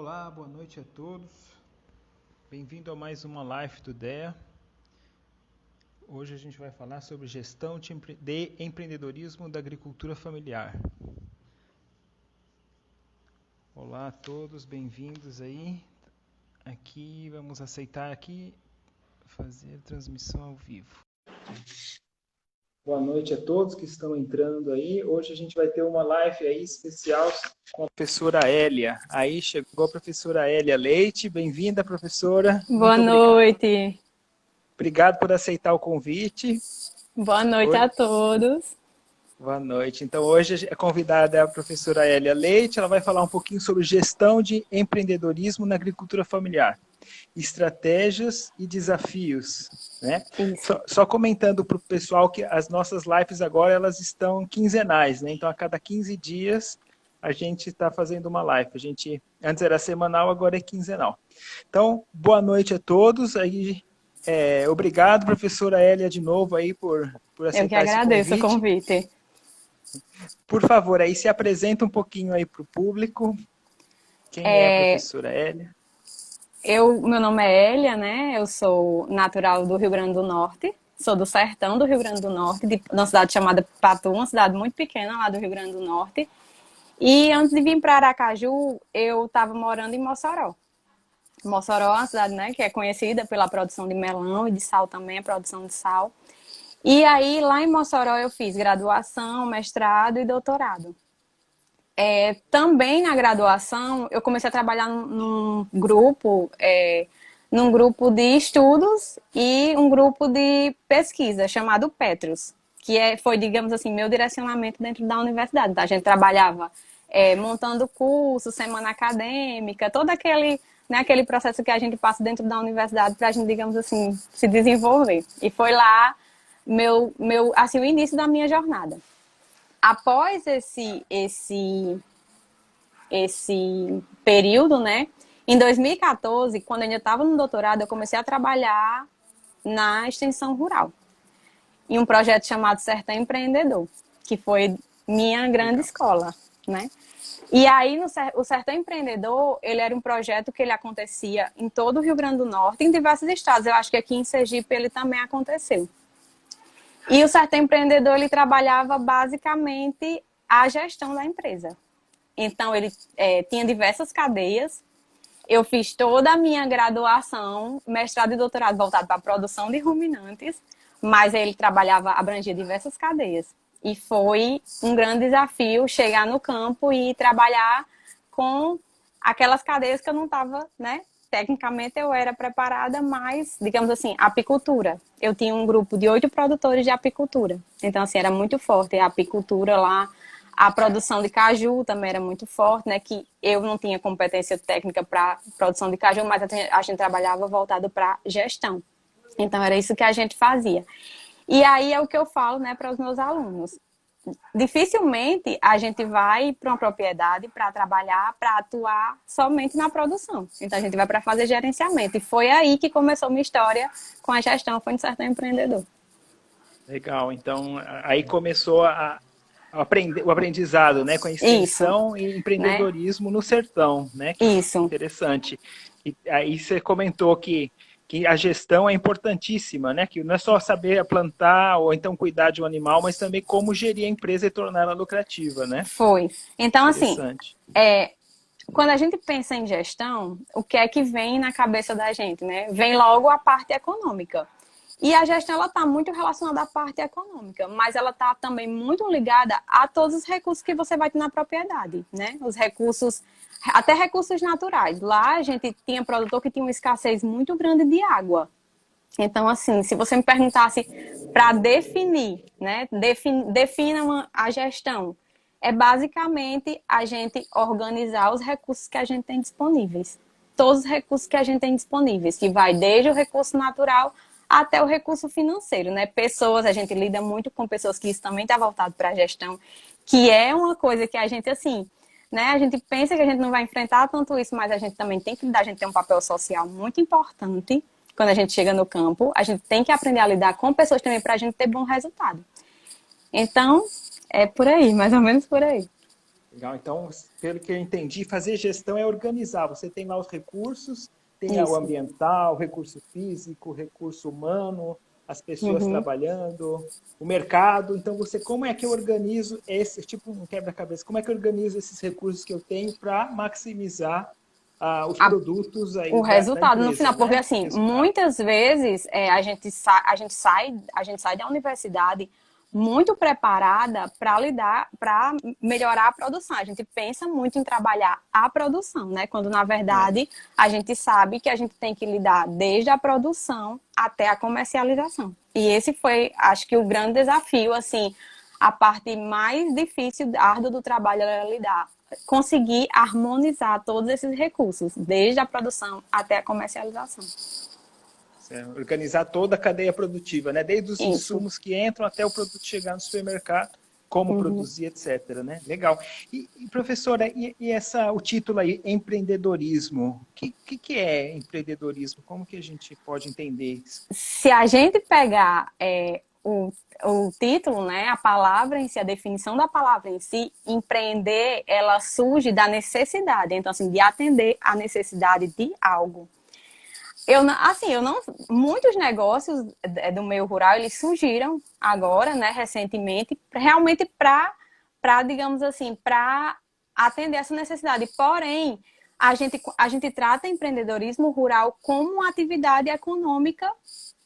Olá, boa noite a todos. Bem-vindo a mais uma live do DEA. Hoje a gente vai falar sobre gestão de empreendedorismo da agricultura familiar. Olá a todos, bem-vindos aí. Aqui, vamos aceitar aqui, fazer transmissão ao vivo. Boa noite a todos que estão entrando aí. Hoje a gente vai ter uma live aí especial com a professora Hélia. Aí chegou a professora Hélia Leite. Bem-vinda, professora. Boa noite. Obrigado por aceitar o convite. Boa noite a todos. Boa noite. Então, hoje a convidada é a professora Hélia Leite. Ela vai falar um pouquinho sobre gestão de empreendedorismo na agricultura familiar. Estratégias e desafios, né? Só comentando para o pessoal que as nossas lives agora elas estão quinzenais, né? Então a cada 15 dias a gente está fazendo uma live. Antes era semanal, agora é quinzenal. Então, boa noite a todos. Aí, obrigado, professora Hélia, de novo aí por aceitar. Eu que agradeço o convite. Por favor, aí se apresenta um pouquinho aí para o público. Quem é a professora Hélia? Meu nome é Hélia, né? Eu sou natural do Rio Grande do Norte. Sou do sertão do Rio Grande do Norte, de uma cidade chamada Patu, uma cidade muito pequena lá do Rio Grande do Norte. E antes de vir para Aracaju, eu estava morando em Mossoró. Mossoró é uma cidade, né, que é conhecida pela produção de melão e de sal também, a produção de sal. E aí, lá em Mossoró, eu fiz graduação, mestrado e doutorado. Também na graduação, eu comecei a trabalhar num grupo de estudos e um grupo de pesquisa chamado Petrus, que foi, digamos assim, meu direcionamento dentro da universidade. Então, a gente trabalhava montando curso, semana acadêmica, todo aquele processo que a gente passa dentro da universidade para a gente, digamos assim, se desenvolver. E foi lá o início da minha jornada. Após esse período, né? Em 2014, quando eu ainda estava no doutorado, eu comecei a trabalhar na extensão rural, em um projeto chamado Sertão Empreendedor, que foi minha grande escola, né? E aí, o Sertão Empreendedor, ele era um projeto que ele acontecia em todo o Rio Grande do Norte, em diversos estados. Eu acho que aqui em Sergipe ele também aconteceu. E o Sertão Empreendedor, ele trabalhava basicamente a gestão da empresa. Então, ele tinha diversas cadeias. Eu fiz toda a minha graduação, mestrado e doutorado voltado para a produção de ruminantes, mas ele abrangia diversas cadeias. E foi um grande desafio chegar no campo e trabalhar com aquelas cadeias que eu não estava, né? Tecnicamente eu era preparada, mas, digamos assim, apicultura. Eu tinha um grupo de 8 produtores de apicultura. Então, assim, era muito forte a apicultura lá. A produção de caju também era muito forte, né? Que eu não tinha competência técnica para produção de caju, mas a gente trabalhava voltado para gestão. Então, era isso que a gente fazia. E aí é o que eu falo, né, para os meus alunos. Dificilmente a gente vai para uma propriedade para trabalhar, para atuar somente na produção. Então, a gente vai para fazer gerenciamento. E foi aí que começou minha história com a gestão, foi no Sertão Empreendedor. Legal. Então, aí começou o aprendizado, né, com a extensão e empreendedorismo, né, no sertão, né? Que isso. Interessante. E aí você comentou que a gestão é importantíssima, né? Que não é só saber plantar ou então cuidar de um animal, mas também como gerir a empresa e torná-la lucrativa, né? Foi. Então, assim, quando a gente pensa em gestão, o que é que vem na cabeça da gente, né? Vem logo a parte econômica. E a gestão, ela está muito relacionada à parte econômica, mas ela está também muito ligada a todos os recursos que você vai ter na propriedade, né? Os recursos, até recursos naturais. Lá a gente tinha produtor que tinha uma escassez muito grande de água. Então, assim, se você me perguntasse para definir, né? Defina a gestão. É basicamente a gente organizar os recursos que a gente tem disponíveis. Todos os recursos que a gente tem disponíveis, que vai desde o recurso natural até o recurso financeiro, né? Pessoas, a gente lida muito com pessoas que isso também está voltado para a gestão, que é uma coisa que a gente, assim, né? A gente pensa que a gente não vai enfrentar tanto isso, mas a gente também tem que lidar, a gente tem um papel social muito importante quando a gente chega no campo. A gente tem que aprender a lidar com pessoas também para a gente ter bom resultado. Então, é por aí, mais ou menos por aí. Legal. Então, pelo que eu entendi, fazer gestão é organizar. Você tem lá os recursos, tem o Isso. ambiental, o recurso físico, o recurso humano, as pessoas Uhum. trabalhando, o mercado. Então, como é que eu organizo esse, tipo um quebra-cabeça, como é que eu organizo esses recursos que eu tenho para maximizar os A produtos o aí da resultado no empresa, final, porque né? assim, Resultado. muitas vezes a gente sai da universidade muito preparada para lidar, para melhorar a produção. A gente pensa muito em trabalhar a produção, né? Quando na É. verdade a gente sabe que a gente tem que lidar desde a produção até a comercialização. E esse foi, acho que o grande desafio, assim, a parte mais difícil, árdua do trabalho era lidar conseguir harmonizar todos esses recursos, desde a produção até a comercialização. Certo. Organizar toda a cadeia produtiva, né? Desde os Isso. insumos que entram até o produto chegar no supermercado, como Uhum. produzir, etc. Né? Legal. Professora, o título aí, empreendedorismo? Que é empreendedorismo? Como que a gente pode entender isso? Se a gente pegar o título, né, a palavra em si, a definição da palavra em si, empreender, ela surge da necessidade, então assim, de atender a necessidade de algo. Eu não, muitos negócios do meio rural, eles surgiram agora, né, recentemente, realmente digamos assim, para atender essa necessidade. Porém, a gente trata empreendedorismo rural como uma atividade econômica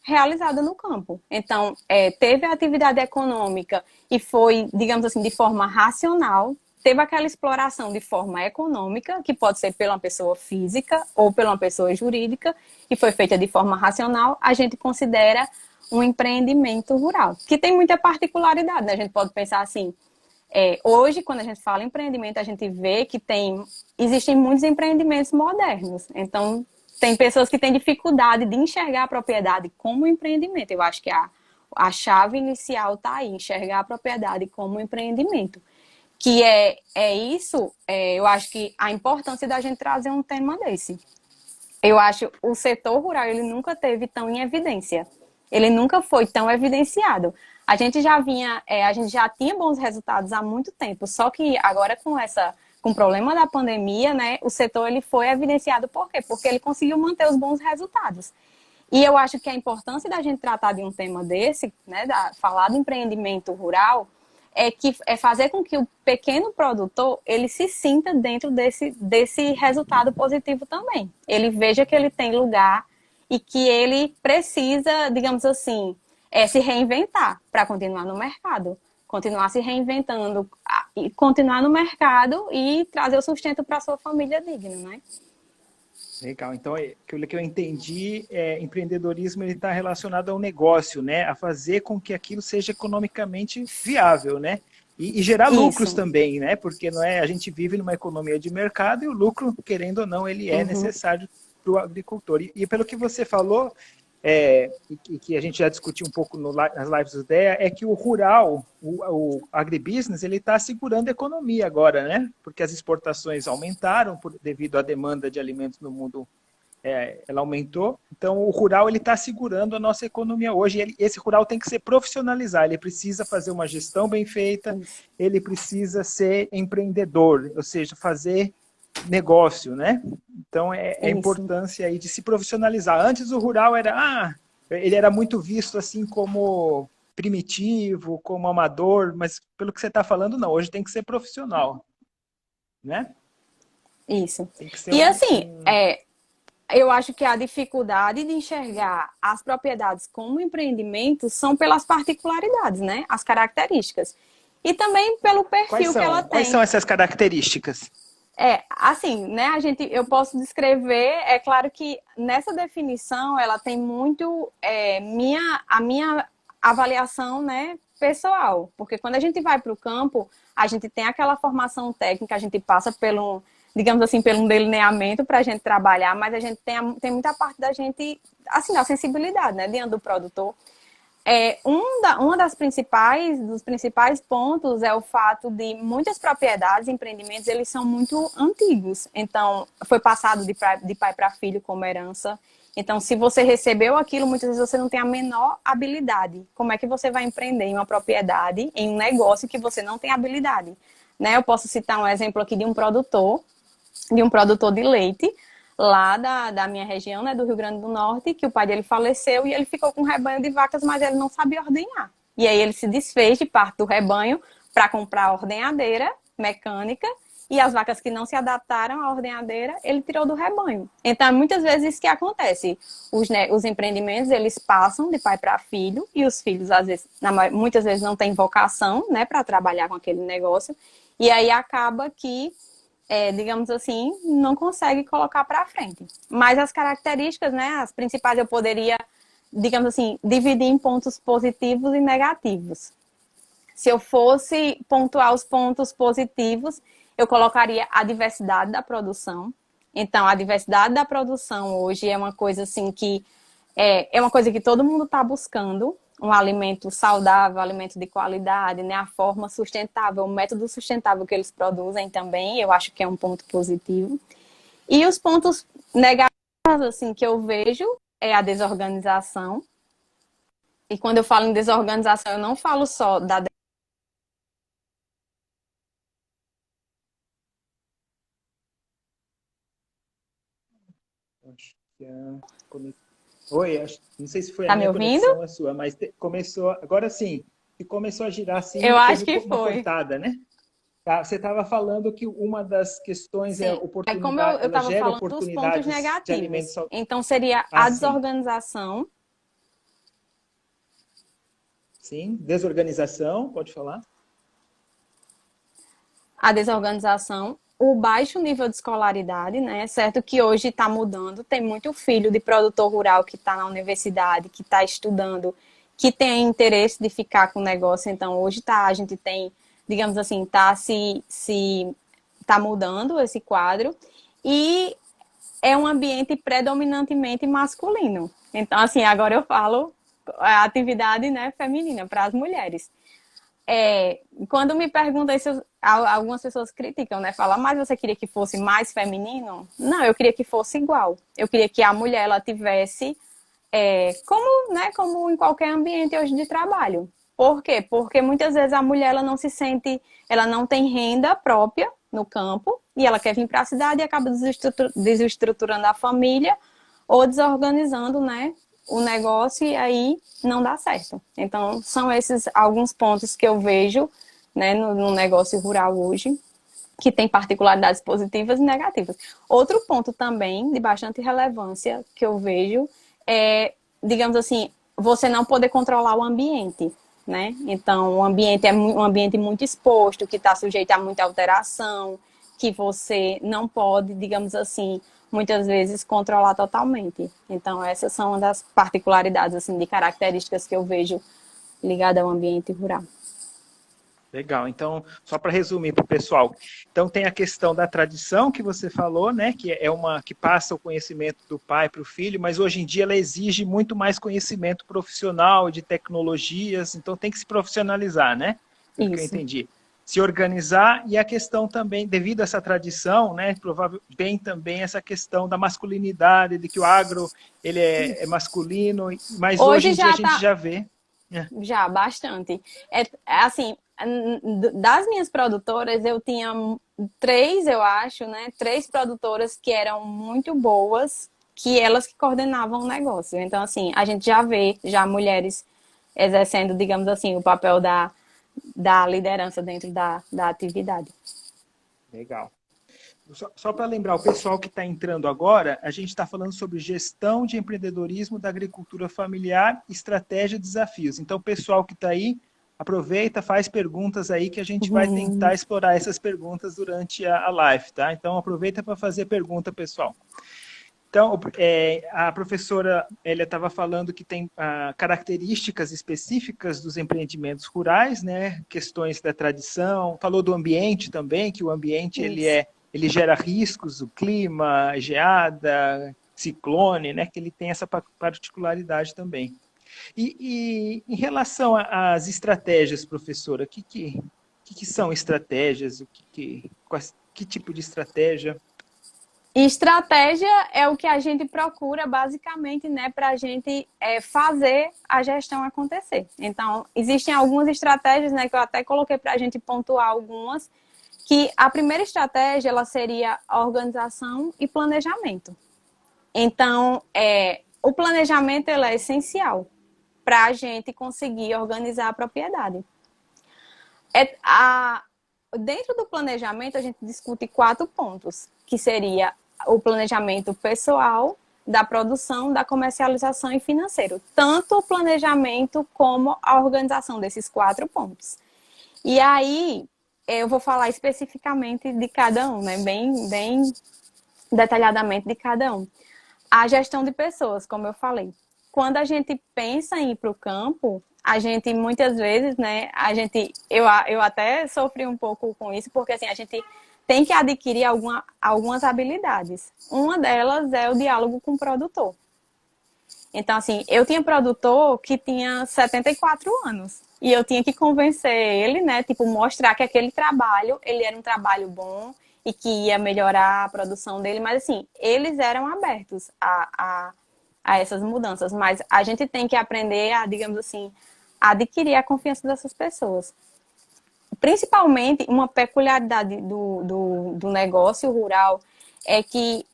realizada no campo. Então, teve a atividade econômica e foi, digamos assim, de forma racional, teve aquela exploração de forma econômica, que pode ser pela pessoa física ou pela pessoa jurídica, e foi feita de forma racional, a gente considera um empreendimento rural, que tem muita particularidade, né? A gente pode pensar assim, hoje, quando a gente fala em empreendimento, a gente vê que existem muitos empreendimentos modernos. Então, tem pessoas que têm dificuldade de enxergar a propriedade como empreendimento. Eu acho que a chave inicial está aí, enxergar a propriedade como empreendimento. Que eu acho que a importância da gente trazer um tema desse. Eu acho o setor rural, ele nunca teve tão em evidência. Ele nunca foi tão evidenciado. A gente já tinha bons resultados há muito tempo, só que agora com o problema da pandemia, né, o setor ele foi evidenciado por quê? Porque ele conseguiu manter os bons resultados. E eu acho que a importância da gente tratar de um tema desse, né, falar do empreendimento rural, é fazer com que o pequeno produtor ele se sinta dentro desse resultado positivo também. Ele veja que ele tem lugar e que ele precisa, digamos assim, se reinventar para continuar no mercado. Continuar se reinventando e continuar no mercado e trazer o sustento para a sua família digna, né? Legal. Então, aquilo que eu entendi, empreendedorismo ele está relacionado ao negócio, né? A fazer com que aquilo seja economicamente viável, né? E gerar lucros Isso. também, né? Porque não é, a gente vive numa economia de mercado e o lucro, querendo ou não, ele é Uhum. necessário para o agricultor. E pelo que você falou, e que a gente já discutiu um pouco nas lives do DEA, é que o rural, o agribusiness, ele está segurando a economia agora, né? Porque as exportações aumentaram devido à demanda de alimentos no mundo, ela aumentou. Então, o rural ele está segurando a nossa economia hoje. Esse rural tem que ser profissionalizar, ele precisa fazer uma gestão bem feita, Isso. ele precisa ser empreendedor, ou seja, fazer negócio, né? Então, é a Isso. importância aí de se profissionalizar. Antes o rural ele era muito visto assim como primitivo, como amador, mas pelo que você está falando, não. Hoje tem que ser profissional, né? Isso. Tem que ser E assim, eu acho que a dificuldade de enxergar as propriedades como empreendimento são pelas particularidades, né? As características. E também pelo Quais perfil que ela são? Quais tem. são essas características? Assim, né, eu posso descrever, é claro que nessa definição ela tem muito a minha avaliação, né, pessoal, porque quando a gente vai para o campo, a gente tem aquela formação técnica, a gente passa digamos assim, pelo um delineamento para a gente trabalhar, mas a gente tem muita parte da gente, assim, da sensibilidade, né, diante do produtor. Uma dos principais pontos é o fato de muitas propriedades, empreendimentos, eles são muito antigos. Então, foi passado de pai para filho como herança. Então, se você recebeu aquilo, muitas vezes você não tem a menor habilidade. Como é que você vai empreender em uma propriedade, em um negócio que você não tem habilidade? Né? Eu posso citar um exemplo aqui de um produtor de leite, lá da minha região, né, do Rio Grande do Norte, que o pai dele faleceu e ele ficou com um rebanho de vacas, mas ele não sabia ordenhar. E aí ele se desfez de parte do rebanho para comprar a ordenhadeira mecânica, e as vacas que não se adaptaram à ordenhadeira, ele tirou do rebanho. Então, muitas vezes isso que acontece. Os empreendimentos, eles passam de pai para filho, e os filhos, às vezes, muitas vezes não têm vocação, né, para trabalhar com aquele negócio, e aí acaba que, digamos assim, não consegue colocar para frente. Mas as características, né, as principais, eu poderia, digamos assim, dividir em pontos positivos e negativos. Se eu fosse pontuar os pontos positivos, eu colocaria a diversidade da produção. Então, a diversidade da produção hoje é uma coisa assim que é uma coisa que todo mundo está buscando, um alimento saudável, um alimento de qualidade, né? A forma sustentável, o método sustentável que eles produzem também, eu acho que é um ponto positivo. E os pontos negativos, assim, que eu vejo é a desorganização. E quando eu falo em desorganização, eu não falo só da Acho que Oi, não sei se foi a Tá me minha ouvindo? conexão ou a sua, mas começou, agora sim, que começou a girar assim, Eu acho teve que uma foi. cortada, né? Tá, você estava falando que uma das questões é Sim. É como eu oportunidade, ela estava gera falando dos pontos oportunidades de alimentos negativos. Então, seria a sim. desorganização, Sim, desorganização, pode falar? o baixo nível de escolaridade, né? Certo que hoje está mudando, tem muito filho de produtor rural que está na universidade, que está estudando, que tem interesse de ficar com o negócio. Então, hoje a gente tem, digamos assim, tá mudando esse quadro. E é um ambiente predominantemente masculino. Então, assim, agora eu falo a atividade, né, feminina para as mulheres. Quando me perguntam isso, algumas pessoas criticam, né? Falam, mas você queria que fosse mais feminino? Não, eu queria que fosse igual. Eu queria que a mulher ela tivesse como em qualquer ambiente hoje de trabalho. Por quê? Porque muitas vezes a mulher ela não se sente, ela não tem renda própria no campo e ela quer vir para a cidade e acaba desestruturando a família ou desorganizando, né, o negócio e aí não dá certo. Então, são esses alguns pontos que eu vejo, né, no negócio rural hoje, que tem particularidades positivas e negativas. Outro ponto também de bastante relevância que eu vejo é, digamos assim, você não poder controlar o ambiente, né? Então, o ambiente é um ambiente muito exposto, que está sujeito a muita alteração, que você não pode, digamos assim, muitas vezes controlar totalmente. Então, essas são uma das particularidades, assim, de características que eu vejo ligadas ao ambiente rural. Legal. Então, só para resumir para o pessoal, então tem a questão da tradição que você falou, né, que é uma que passa o conhecimento do pai para o filho, mas hoje em dia ela exige muito mais conhecimento profissional de tecnologias, então tem que se profissionalizar, né? Pelo que eu Isso. entendi. Se organizar e a questão também, devido a essa tradição, né, provavelmente vem também essa questão da masculinidade, de que o agro ele é masculino, mas hoje Hoje em dia a já gente está. já vê. Já, bastante. Assim, das minhas produtoras, eu tinha três, eu acho, né? Três produtoras que eram muito boas, que elas que coordenavam o negócio. Então, assim, a gente já vê já mulheres exercendo, digamos assim, o papel da liderança dentro da atividade. Legal. Só para lembrar, o pessoal que está entrando agora, a gente está falando sobre gestão de empreendedorismo da agricultura familiar, estratégia e desafios. Então, o pessoal que está aí, aproveita, faz perguntas aí que a gente vai tentar explorar essas perguntas durante a live, tá? Então, aproveita para fazer pergunta, pessoal. Então, a professora Elia estava falando que tem características específicas dos empreendimentos rurais, né? Questões da tradição, falou do ambiente também, que o ambiente Isso. ele gera riscos, o clima, geada, ciclone, né? Que ele tem essa particularidade também. E em relação às estratégias, professora, que são estratégias? Que tipo de estratégia? Estratégia é o que a gente procura, basicamente, né, para a gente fazer a gestão acontecer. Então, existem algumas estratégias, né, que eu até coloquei para a gente pontuar algumas, que a primeira estratégia, ela seria a organização e planejamento. Então, o planejamento, ele é essencial para a gente conseguir organizar a propriedade. Dentro do planejamento, a gente discute 4 pontos, que seria o planejamento pessoal, da produção, da comercialização e financeiro. Tanto o planejamento como a organização desses 4 pontos. E aí, eu vou falar especificamente de cada um, né? Bem detalhadamente de cada um. A gestão de pessoas, como eu falei. Quando a gente pensa em ir para o campo, a gente muitas vezes, né, eu até sofri um pouco com isso, porque assim, a gente tem que adquirir algumas habilidades. Uma delas é o diálogo com o produtor. Então, assim, eu tinha produtor que tinha 74 anos. E eu tinha que convencer ele, né? Tipo, mostrar que aquele trabalho, ele era um trabalho bom e que ia melhorar a produção dele. Mas, assim, eles eram abertos a essas mudanças. Mas a gente tem que aprender a, digamos assim, adquirir a confiança dessas pessoas. Principalmente, uma peculiaridade do negócio rural é que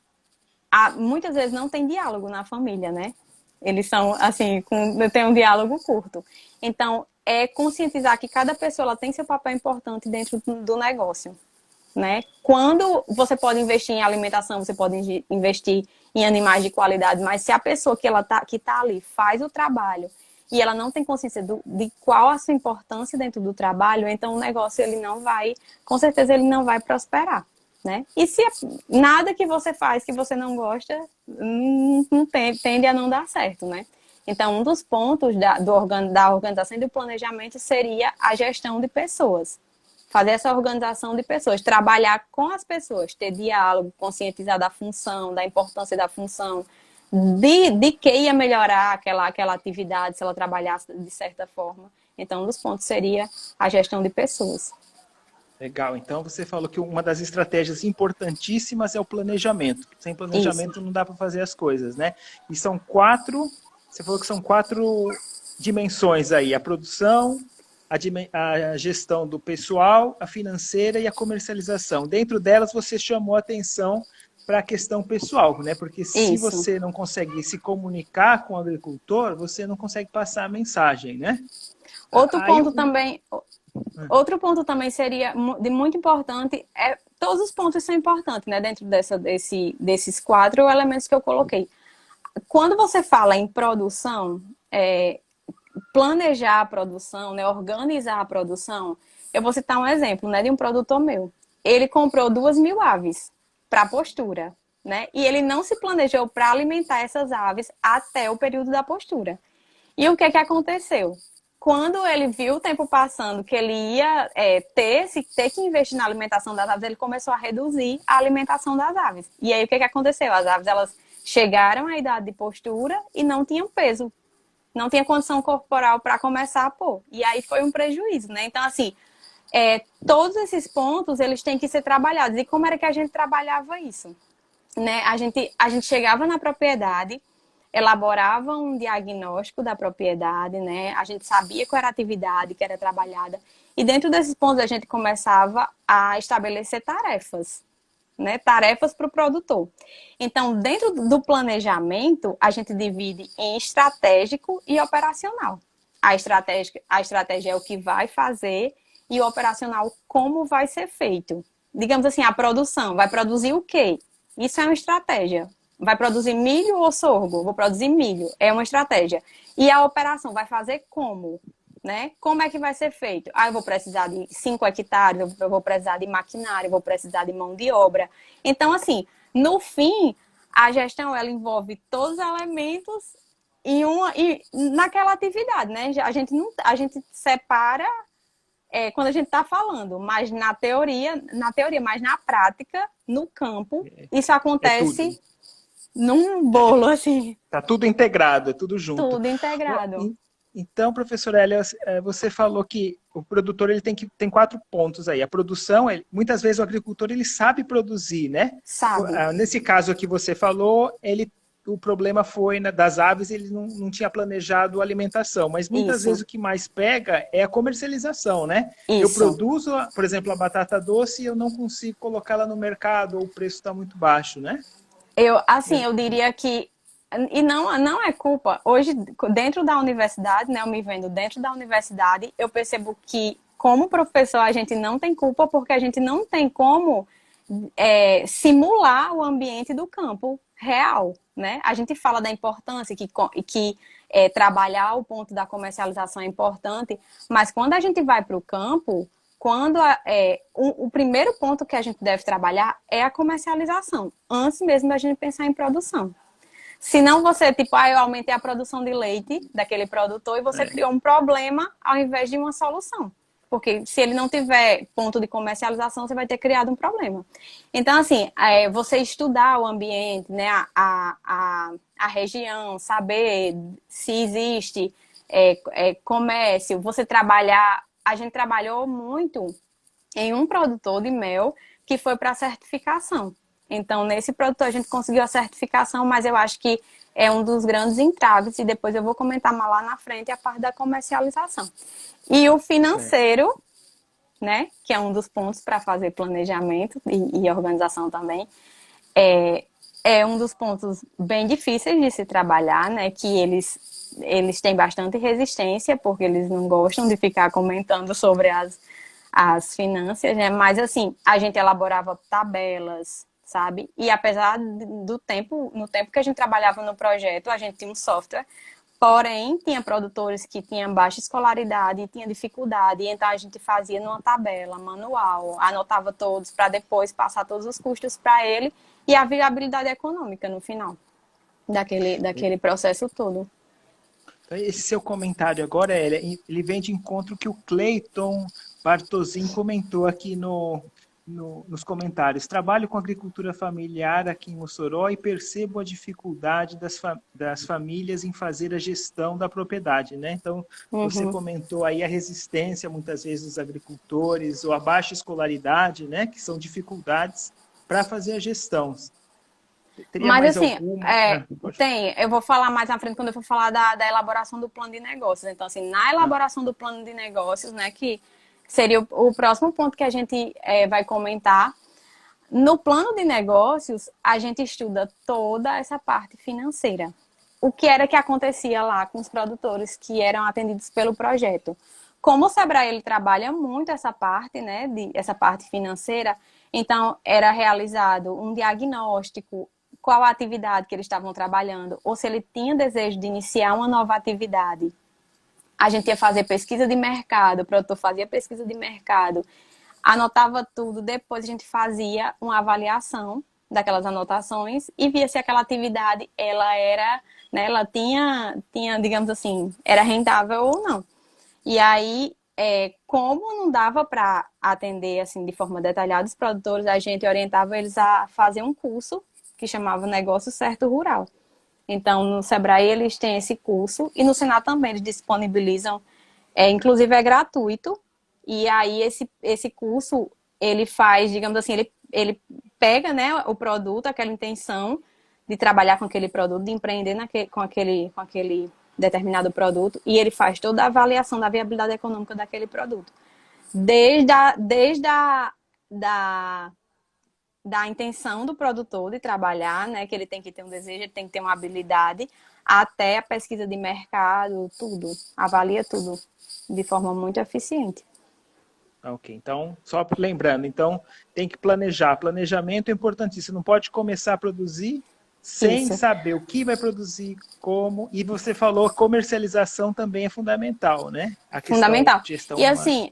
muitas vezes não tem diálogo na família, né? Eles são, assim, tem um diálogo curto. Então, é conscientizar que cada pessoa ela tem seu papel importante dentro do negócio, né? Quando você pode investir em alimentação, você pode investir em animais de qualidade, mas se a pessoa que tá ali faz o trabalho e ela não tem consciência de qual a sua importância dentro do trabalho, então o negócio ele não vai, com certeza ele não vai prosperar. Né? E se nada que você faz que você não gosta, tende a não dar certo, né? Então, um dos pontos da organização e do planejamento seria a gestão de pessoas. Fazer essa organização de pessoas, trabalhar com as pessoas, ter diálogo, conscientizar da função, da importância da função, de que ia melhorar aquela atividade se ela trabalhasse de certa forma. Então, um dos pontos seria a gestão de pessoas. Legal. Então, você falou que uma das estratégias importantíssimas é o planejamento. Sem planejamento Isso. não dá para fazer as coisas, né? E são 4, você falou que são 4 dimensões aí. A produção, a gestão do pessoal, a financeira e a comercialização. Dentro delas, você chamou a atenção para a questão pessoal, né? Porque se Isso. você não consegue se comunicar com o agricultor, você não consegue passar a mensagem, né? Outro Aí, ponto também, outro ponto também seria de muito importante, todos os pontos são importantes, né, dentro desses 4 elementos que eu coloquei. Quando você fala em produção, planejar a produção, né, organizar a produção, eu vou citar um exemplo, né, de um produtor meu. Ele comprou 2.000 aves para postura, né, e ele não se planejou para alimentar essas aves até o período da postura. E o que aconteceu? Quando ele viu o tempo passando, que ele ia ter que investir na alimentação das aves, ele começou a reduzir a alimentação das aves. E aí o que aconteceu? As aves elas chegaram à idade de postura e não tinham peso, não tinha condição corporal para começar a pôr. E aí foi um prejuízo, né? Então, assim, todos esses pontos eles têm que ser trabalhados. E como era que a gente trabalhava isso? Né? A gente chegava na propriedade, elaborava um diagnóstico da propriedade, né? A gente sabia qual era a atividade que era trabalhada. E dentro desses pontos a gente começava a estabelecer tarefas, né? Tarefas para o produtor. Então, dentro do planejamento, a gente divide em estratégico e operacional. A estratégia é o que vai fazer e o operacional como vai ser feito. Digamos assim, a produção vai produzir o quê? Isso é uma estratégia. Vai produzir milho ou sorgo? Vou produzir milho. É uma estratégia. E a operação vai fazer como? Né? Como é que vai ser feito? Eu vou precisar de 5 hectares, eu vou precisar de maquinário, eu vou precisar de mão de obra. Então, assim, no fim, a gestão ela envolve todos os elementos naquela atividade, né? A gente separa quando a gente está falando, mas na teoria, mas na prática, no campo, isso acontece num bolo, assim. tá tudo integrado, é tudo junto. Tudo integrado. Então, professora Elia, você falou que o produtor ele tem 4 pontos aí. A produção, muitas vezes o agricultor ele sabe produzir, né? Sabe? Nesse caso que você falou, o problema foi das aves, ele não tinha planejado a alimentação, mas muitas vezes Isso, o que mais pega é a comercialização, né? Eu isso. produzo, por exemplo, a batata doce e eu não consigo colocá-la no mercado ou o preço está muito baixo, né? Eu diria que, e não é culpa, hoje, dentro da universidade, né, eu me vendo dentro da universidade, eu percebo que, como professor, a gente não tem culpa, porque a gente não tem como simular o ambiente do campo real, né? A gente fala da importância que trabalhar o ponto da comercialização é importante, mas quando a gente vai para o campo, o primeiro ponto que a gente deve trabalhar é a comercialização, antes mesmo da gente pensar em produção. Se não você, tipo, eu aumentei a produção de leite daquele produtor e você criou um problema ao invés de uma solução. Porque se ele não tiver ponto de comercialização, você vai ter criado um problema. Então, assim, você estudar o ambiente, né, a região, saber se existe comércio, você trabalhar. A gente trabalhou muito em um produtor de mel que foi para certificação. Então, nesse produtor a gente conseguiu a certificação, mas eu acho que é um dos grandes entraves, e depois eu vou comentar mais lá na frente a parte da comercialização. E o Certo. financeiro, né, que é um dos pontos para fazer planejamento e organização também, é um dos pontos bem difíceis de se trabalhar, né, que eles têm bastante resistência, porque eles não gostam de ficar comentando sobre as finanças, né, mas assim, a gente elaborava tabelas, sabe? E apesar do tempo, no tempo que a gente trabalhava no projeto, a gente tinha um software. Porém, tinha produtores que tinham baixa escolaridade e tinha dificuldade, e então a gente fazia numa tabela manual, anotava todos para depois passar todos os custos para ele e a viabilidade econômica no final daquele processo todo. Então, esse seu comentário agora, Elia, ele vem de encontro que o Cleiton Bartosin comentou aqui nos comentários. Trabalho com agricultura familiar aqui em Mossoró e percebo a dificuldade das famílias em fazer a gestão da propriedade, né? Então, você Uhum. comentou aí a resistência, muitas vezes, dos agricultores, ou a baixa escolaridade, né? Que são dificuldades para fazer a gestão. Teria Mas mais assim, alguma? eu vou falar mais na frente quando eu for falar da elaboração do plano de negócios. Então, assim, na elaboração do plano de negócios, né, que seria o próximo ponto que a gente vai comentar, no plano de negócios, a gente estuda toda essa parte financeira. O que era que acontecia lá com os produtores que eram atendidos pelo projeto. Como o Sebrae ele trabalha muito essa parte, né, essa parte financeira, então era realizado um diagnóstico, qual a atividade que eles estavam trabalhando, ou se ele tinha desejo de iniciar uma nova atividade. A gente ia fazer pesquisa de mercado, o produtor fazia pesquisa de mercado, anotava tudo, depois a gente fazia uma avaliação daquelas anotações e via se aquela atividade ela era, né, ela tinha, digamos assim, era rentável ou não. E aí, como não dava para atender assim de forma detalhada os produtores, a gente orientava eles a fazer um curso que chamava Negócio Certo Rural. Então, no Sebrae eles têm esse curso e no Senar também eles disponibilizam, inclusive é gratuito. E aí esse curso ele faz, digamos assim, ele pega, né, o produto, aquela intenção de trabalhar com aquele produto, de empreender com aquele determinado produto, e ele faz toda a avaliação da viabilidade econômica daquele produto. Desde da, da intenção do produtor de trabalhar, né, que ele tem que ter um desejo, ele tem que ter uma habilidade, até a pesquisa de mercado, tudo, avalia tudo de forma muito eficiente. Ok, então, só lembrando, então tem que planejar. Planejamento é importantíssimo. Não pode começar a produzir sem Isso, saber o que vai produzir, como. E você falou, comercialização também é fundamental, né? A questão fundamental. de gestão E humana. assim,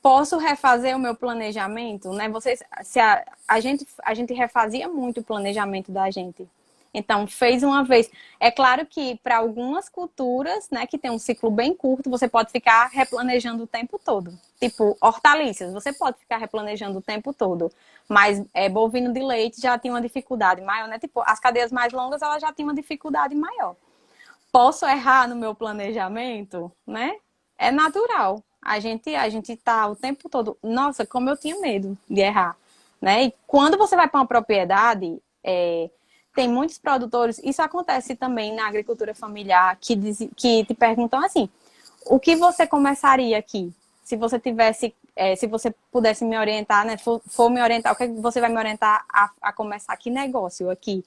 posso refazer o meu planejamento, né? Vocês, se a gente refazia muito o planejamento da gente. Então, fez uma vez. É claro que para algumas culturas, né, que tem um ciclo bem curto, você pode ficar replanejando o tempo todo. Tipo, hortaliças, você pode ficar replanejando o tempo todo. Mas bovino de leite já tinha uma dificuldade maior, né? Tipo, as cadeias mais longas, ela já tinha uma dificuldade maior. posso errar no meu planejamento, né? É natural. A gente tá o tempo todo, nossa, como eu tinha medo de errar, né? E quando você vai para uma propriedade, tem muitos produtores, isso acontece também na agricultura familiar, que te perguntam assim, o que você começaria aqui? Se você tivesse, se você pudesse me orientar, né? For me orientar, o que você vai me orientar a começar? Que negócio aqui?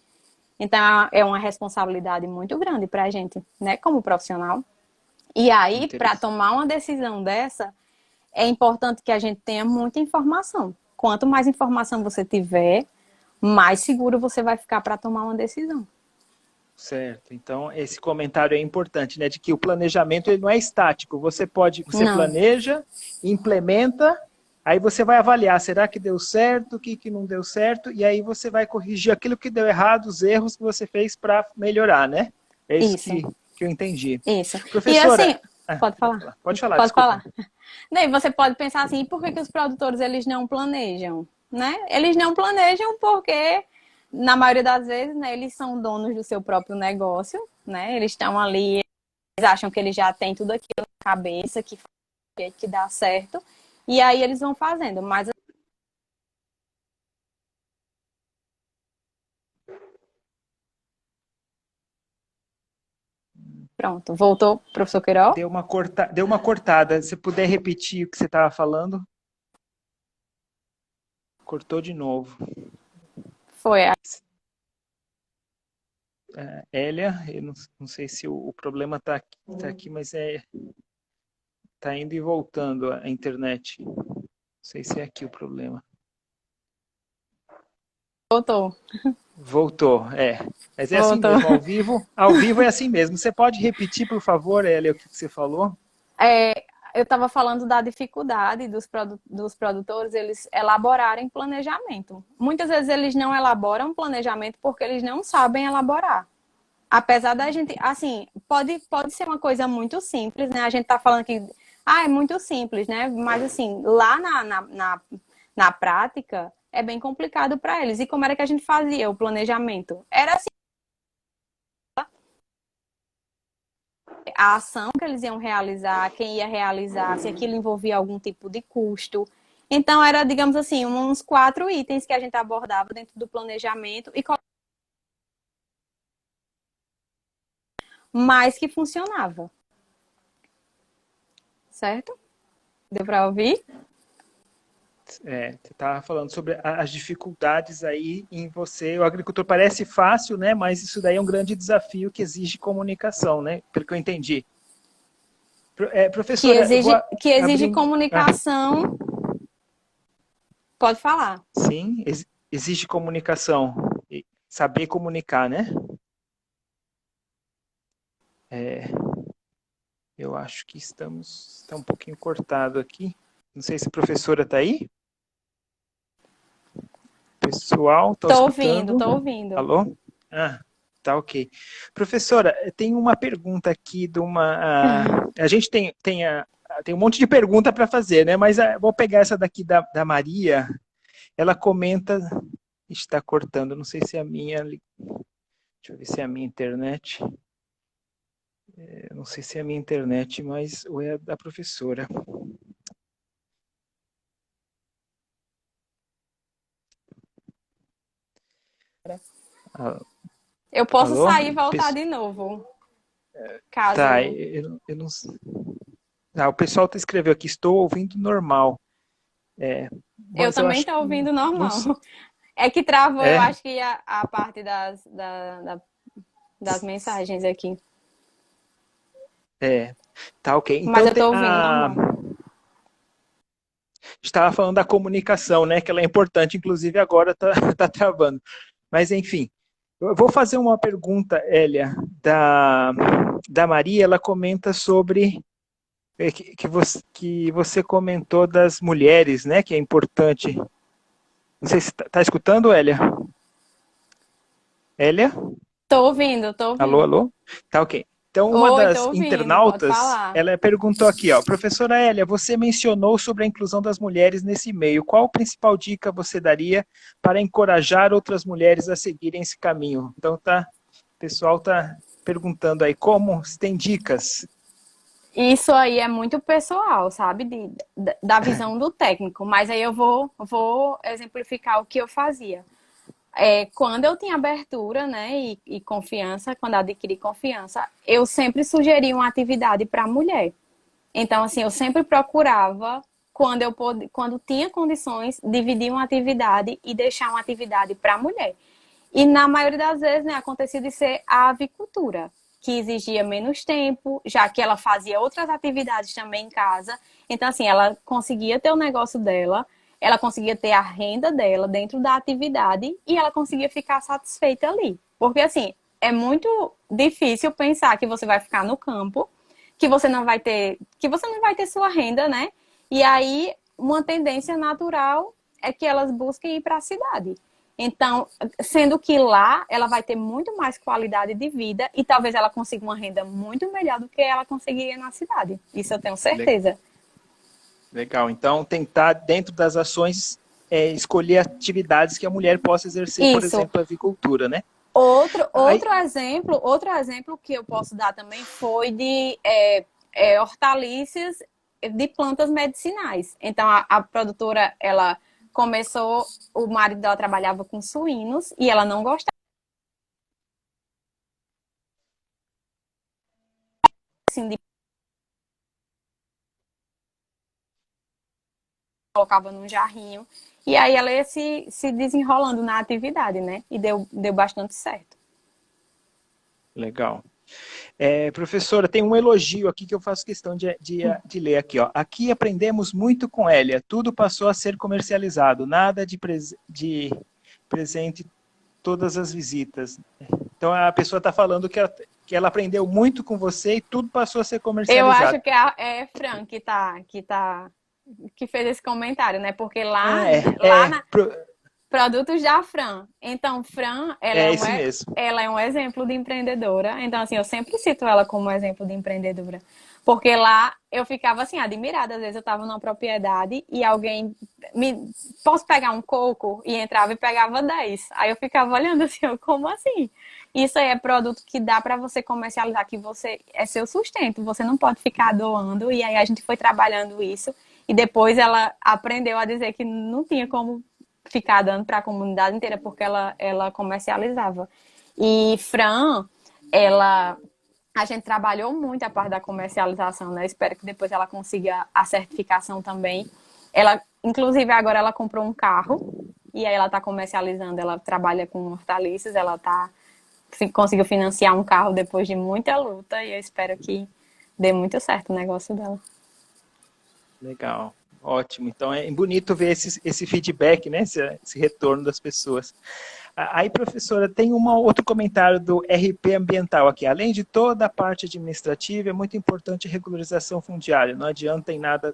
Então, é uma responsabilidade muito grande para a gente, né? Como profissional. E aí, para Interessante. tomar uma decisão dessa, é importante que a gente tenha muita informação. Quanto mais informação você tiver, mais seguro você vai ficar para tomar uma decisão. Certo. Então, esse comentário é importante, né? De que o planejamento ele não é estático. Você Não, planeja, implementa, aí você vai avaliar, será que deu certo, o que, que não deu certo, e aí você vai corrigir aquilo que deu errado, os erros que você fez para melhorar, né? É isso isso, que eu entendi. isso. E Professora, assim, pode falar? pode falar, Pode desculpa. falar. Daí você pode pensar assim, por que os produtores eles não planejam, né? Eles não planejam porque na maioria das vezes, né, eles são donos do seu próprio negócio, né? Eles estão ali, eles acham que eles já têm tudo aquilo na cabeça, que dá certo, e aí eles vão fazendo. Mas pronto, voltou, professor Queiroz? Deu uma cortada. Se puder repetir o que você estava falando, cortou de novo. Foi. Hélia, eu não sei se o problema está tá aqui, mas tá indo e voltando a internet. Não sei se é aqui o problema. Voltou, Voltou, Mas é assim voltou. mesmo, ao vivo é assim mesmo. Você pode repetir, por favor, Hélia, o que você falou? Eu estava falando da dificuldade dos produtores eles elaborarem planejamento. Muitas vezes eles não elaboram planejamento porque eles não sabem elaborar. Apesar da gente, assim, pode ser uma coisa muito simples, né? A gente tá falando que, é muito simples, né? Mas, assim, lá na prática, é bem complicado para eles. E como era que a gente fazia o planejamento? Era assim, a ação que eles iam realizar, quem ia realizar, se aquilo envolvia algum tipo de custo. Então, era, digamos assim, uns 4 itens que a gente abordava dentro do planejamento e mais que funcionava. Certo? Deu para ouvir? Você estava falando sobre as dificuldades aí em você. O agricultor parece fácil, né? Mas isso daí é um grande desafio que exige comunicação, né? Pelo que eu entendi. que Professora, eu vou exige, que exige abrir. comunicação. Pode falar. Sim, exige comunicação. Saber comunicar, né? Eu acho que está um pouquinho cortado aqui. Não sei se a professora está aí. Pessoal, está Tô ouvindo, escutando? tô ouvindo. Alô? Tá ok. Professora, tem uma pergunta aqui de uma. A gente tem um monte de pergunta para fazer, né? Mas vou pegar essa daqui da Maria. Ela comenta. Está cortando, não sei se é a minha. Deixa eu ver se é a minha internet. Não sei se é a minha internet, mas ou é a da professora. Eu posso Alô? sair e voltar de novo, Tá, caso. eu não. O pessoal escreveu aqui, estou ouvindo normal. Eu Mas eu também acho tô que ouvindo não. normal. É que travou, eu É, acho que a parte das mensagens aqui. é. Tá ok. Mas Então, eu tô ouvindo normal. estava falando da comunicação, né? Que ela é importante, inclusive agora tá, tá travando. Mas, enfim, eu vou fazer uma pergunta, Hélia, da Maria. Ela comenta sobre que você comentou das mulheres, né? Que é importante. Não sei se tá escutando, Hélia? Hélia? Tô Alô, ouvindo. alô? Tá ok. Então, uma Oi, tô das ouvindo, pode internautas, falar. ela perguntou aqui, ó, professora Hélia, você mencionou sobre a inclusão das mulheres nesse meio. Qual principal dica você daria para encorajar outras mulheres a seguirem esse caminho? Então, o pessoal tá perguntando aí como, se tem dicas. Isso aí é muito pessoal, sabe? Da visão do técnico. Mas aí eu vou exemplificar o que eu fazia. Quando eu tinha abertura, né, e confiança, quando adquiri confiança, eu sempre sugeria uma atividade para a mulher. Então, assim, eu sempre procurava, quando tinha condições, dividir uma atividade e deixar uma atividade para a mulher. E na maioria das vezes, né, acontecia de ser a avicultura, que exigia menos tempo, já que ela fazia outras atividades também em casa. Então, assim, ela conseguia ter o negócio dela, ela conseguia ter a renda dela dentro da atividade e ela conseguia ficar satisfeita ali. Porque, assim, é muito difícil pensar que você vai ficar no campo, que você não vai ter sua renda, né? E aí, uma tendência natural é que elas busquem ir para a cidade. Então, sendo que lá ela vai ter muito mais qualidade de vida e talvez ela consiga uma renda muito melhor do que ela conseguiria na cidade. Isso eu tenho certeza. Legal. Então, tentar, dentro das ações, escolher atividades que a mulher possa exercer, por Isso. exemplo, a avicultura, né? Aí, Outro exemplo que eu posso dar também foi de hortaliças de plantas medicinais. Então, a produtora, ela começou, o marido dela trabalhava com suínos e ela não gostava assim, de colocava num jarrinho. E aí ela ia se desenrolando na atividade, né? E deu bastante certo. legal. Professora, tem um elogio aqui que eu faço questão de ler aqui. Ó. Aqui aprendemos muito com Hélia. Tudo passou a ser comercializado. Nada de presente todas as visitas. Então, a pessoa está falando que ela aprendeu muito com você e tudo passou a ser Eu acho comercializado. que é Fran que fez esse comentário, né? Porque lá, Ah, lá na Produtos da Fran. Então, Fran, é esse mesmo. ela é um exemplo de empreendedora. Então, assim, eu sempre cito ela como exemplo de empreendedora. Porque lá eu ficava assim, admirada. Às vezes eu estava numa propriedade e alguém posso pegar um coco? E entrava e pegava 10. Aí eu ficava olhando assim, como assim? Isso aí é produto que dá para você comercializar, que você é seu sustento. Você não pode ficar doando. E aí a gente foi trabalhando isso. E depois ela aprendeu a dizer que não tinha como ficar dando para a comunidade inteira, porque ela comercializava. E Fran, a gente trabalhou muito a parte da comercialização, né? Espero que depois ela consiga a certificação também. Ela, inclusive, agora ela comprou um carro e aí ela está comercializando. Ela trabalha com hortaliças, conseguiu financiar um carro depois de muita luta e eu espero que dê muito certo o negócio dela. Legal. Ótimo. Então é bonito ver esse feedback, né? Esse retorno das pessoas. Aí, professora, tem outro comentário do RP Ambiental aqui. Além de toda a parte administrativa, é muito importante a regularização fundiária. Não adianta em nada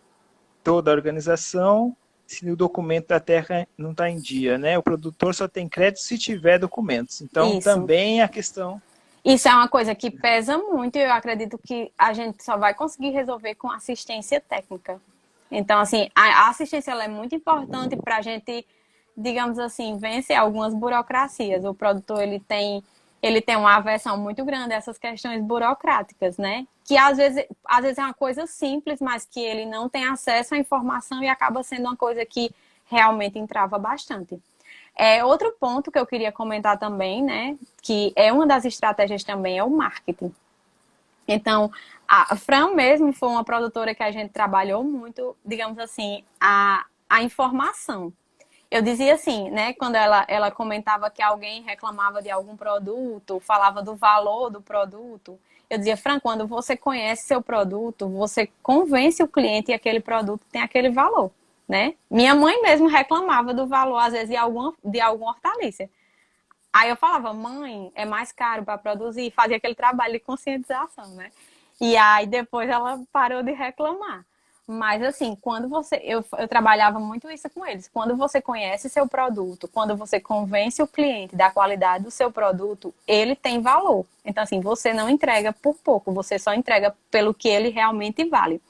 toda a organização se o documento da terra não está em dia, né? O produtor só tem crédito se tiver documentos. Então, Isso. também a questão... Isso é uma coisa que pesa muito e eu acredito que a gente só vai conseguir resolver com assistência técnica. Então, assim, a assistência ela é muito importante para a gente, digamos assim, vencer algumas burocracias. O produtor, ele tem uma aversão muito grande a essas questões burocráticas, né? Que às vezes é uma coisa simples, mas que ele não tem acesso à informação e acaba sendo uma coisa que realmente entrava bastante. Outro ponto que eu queria comentar também, né, que é uma das estratégias também, é o marketing. Então, a Fran mesmo foi uma produtora que a gente trabalhou muito, digamos assim, a informação. Eu dizia assim, né, quando ela comentava que alguém reclamava de algum produto, falava do valor do produto, eu dizia, Fran, quando você conhece seu produto, você convence o cliente que aquele produto tem aquele valor, né? Minha mãe mesmo reclamava do valor, às vezes, de alguma hortaliça. Aí eu falava, mãe, é mais caro para produzir, fazia aquele trabalho de conscientização, né? E aí depois ela parou de reclamar. Mas assim, eu trabalhava muito isso com eles. Quando você conhece seu produto, quando você convence o cliente da qualidade do seu produto, ele tem valor. Então assim, você não entrega por pouco, você só entrega pelo que ele realmente vale.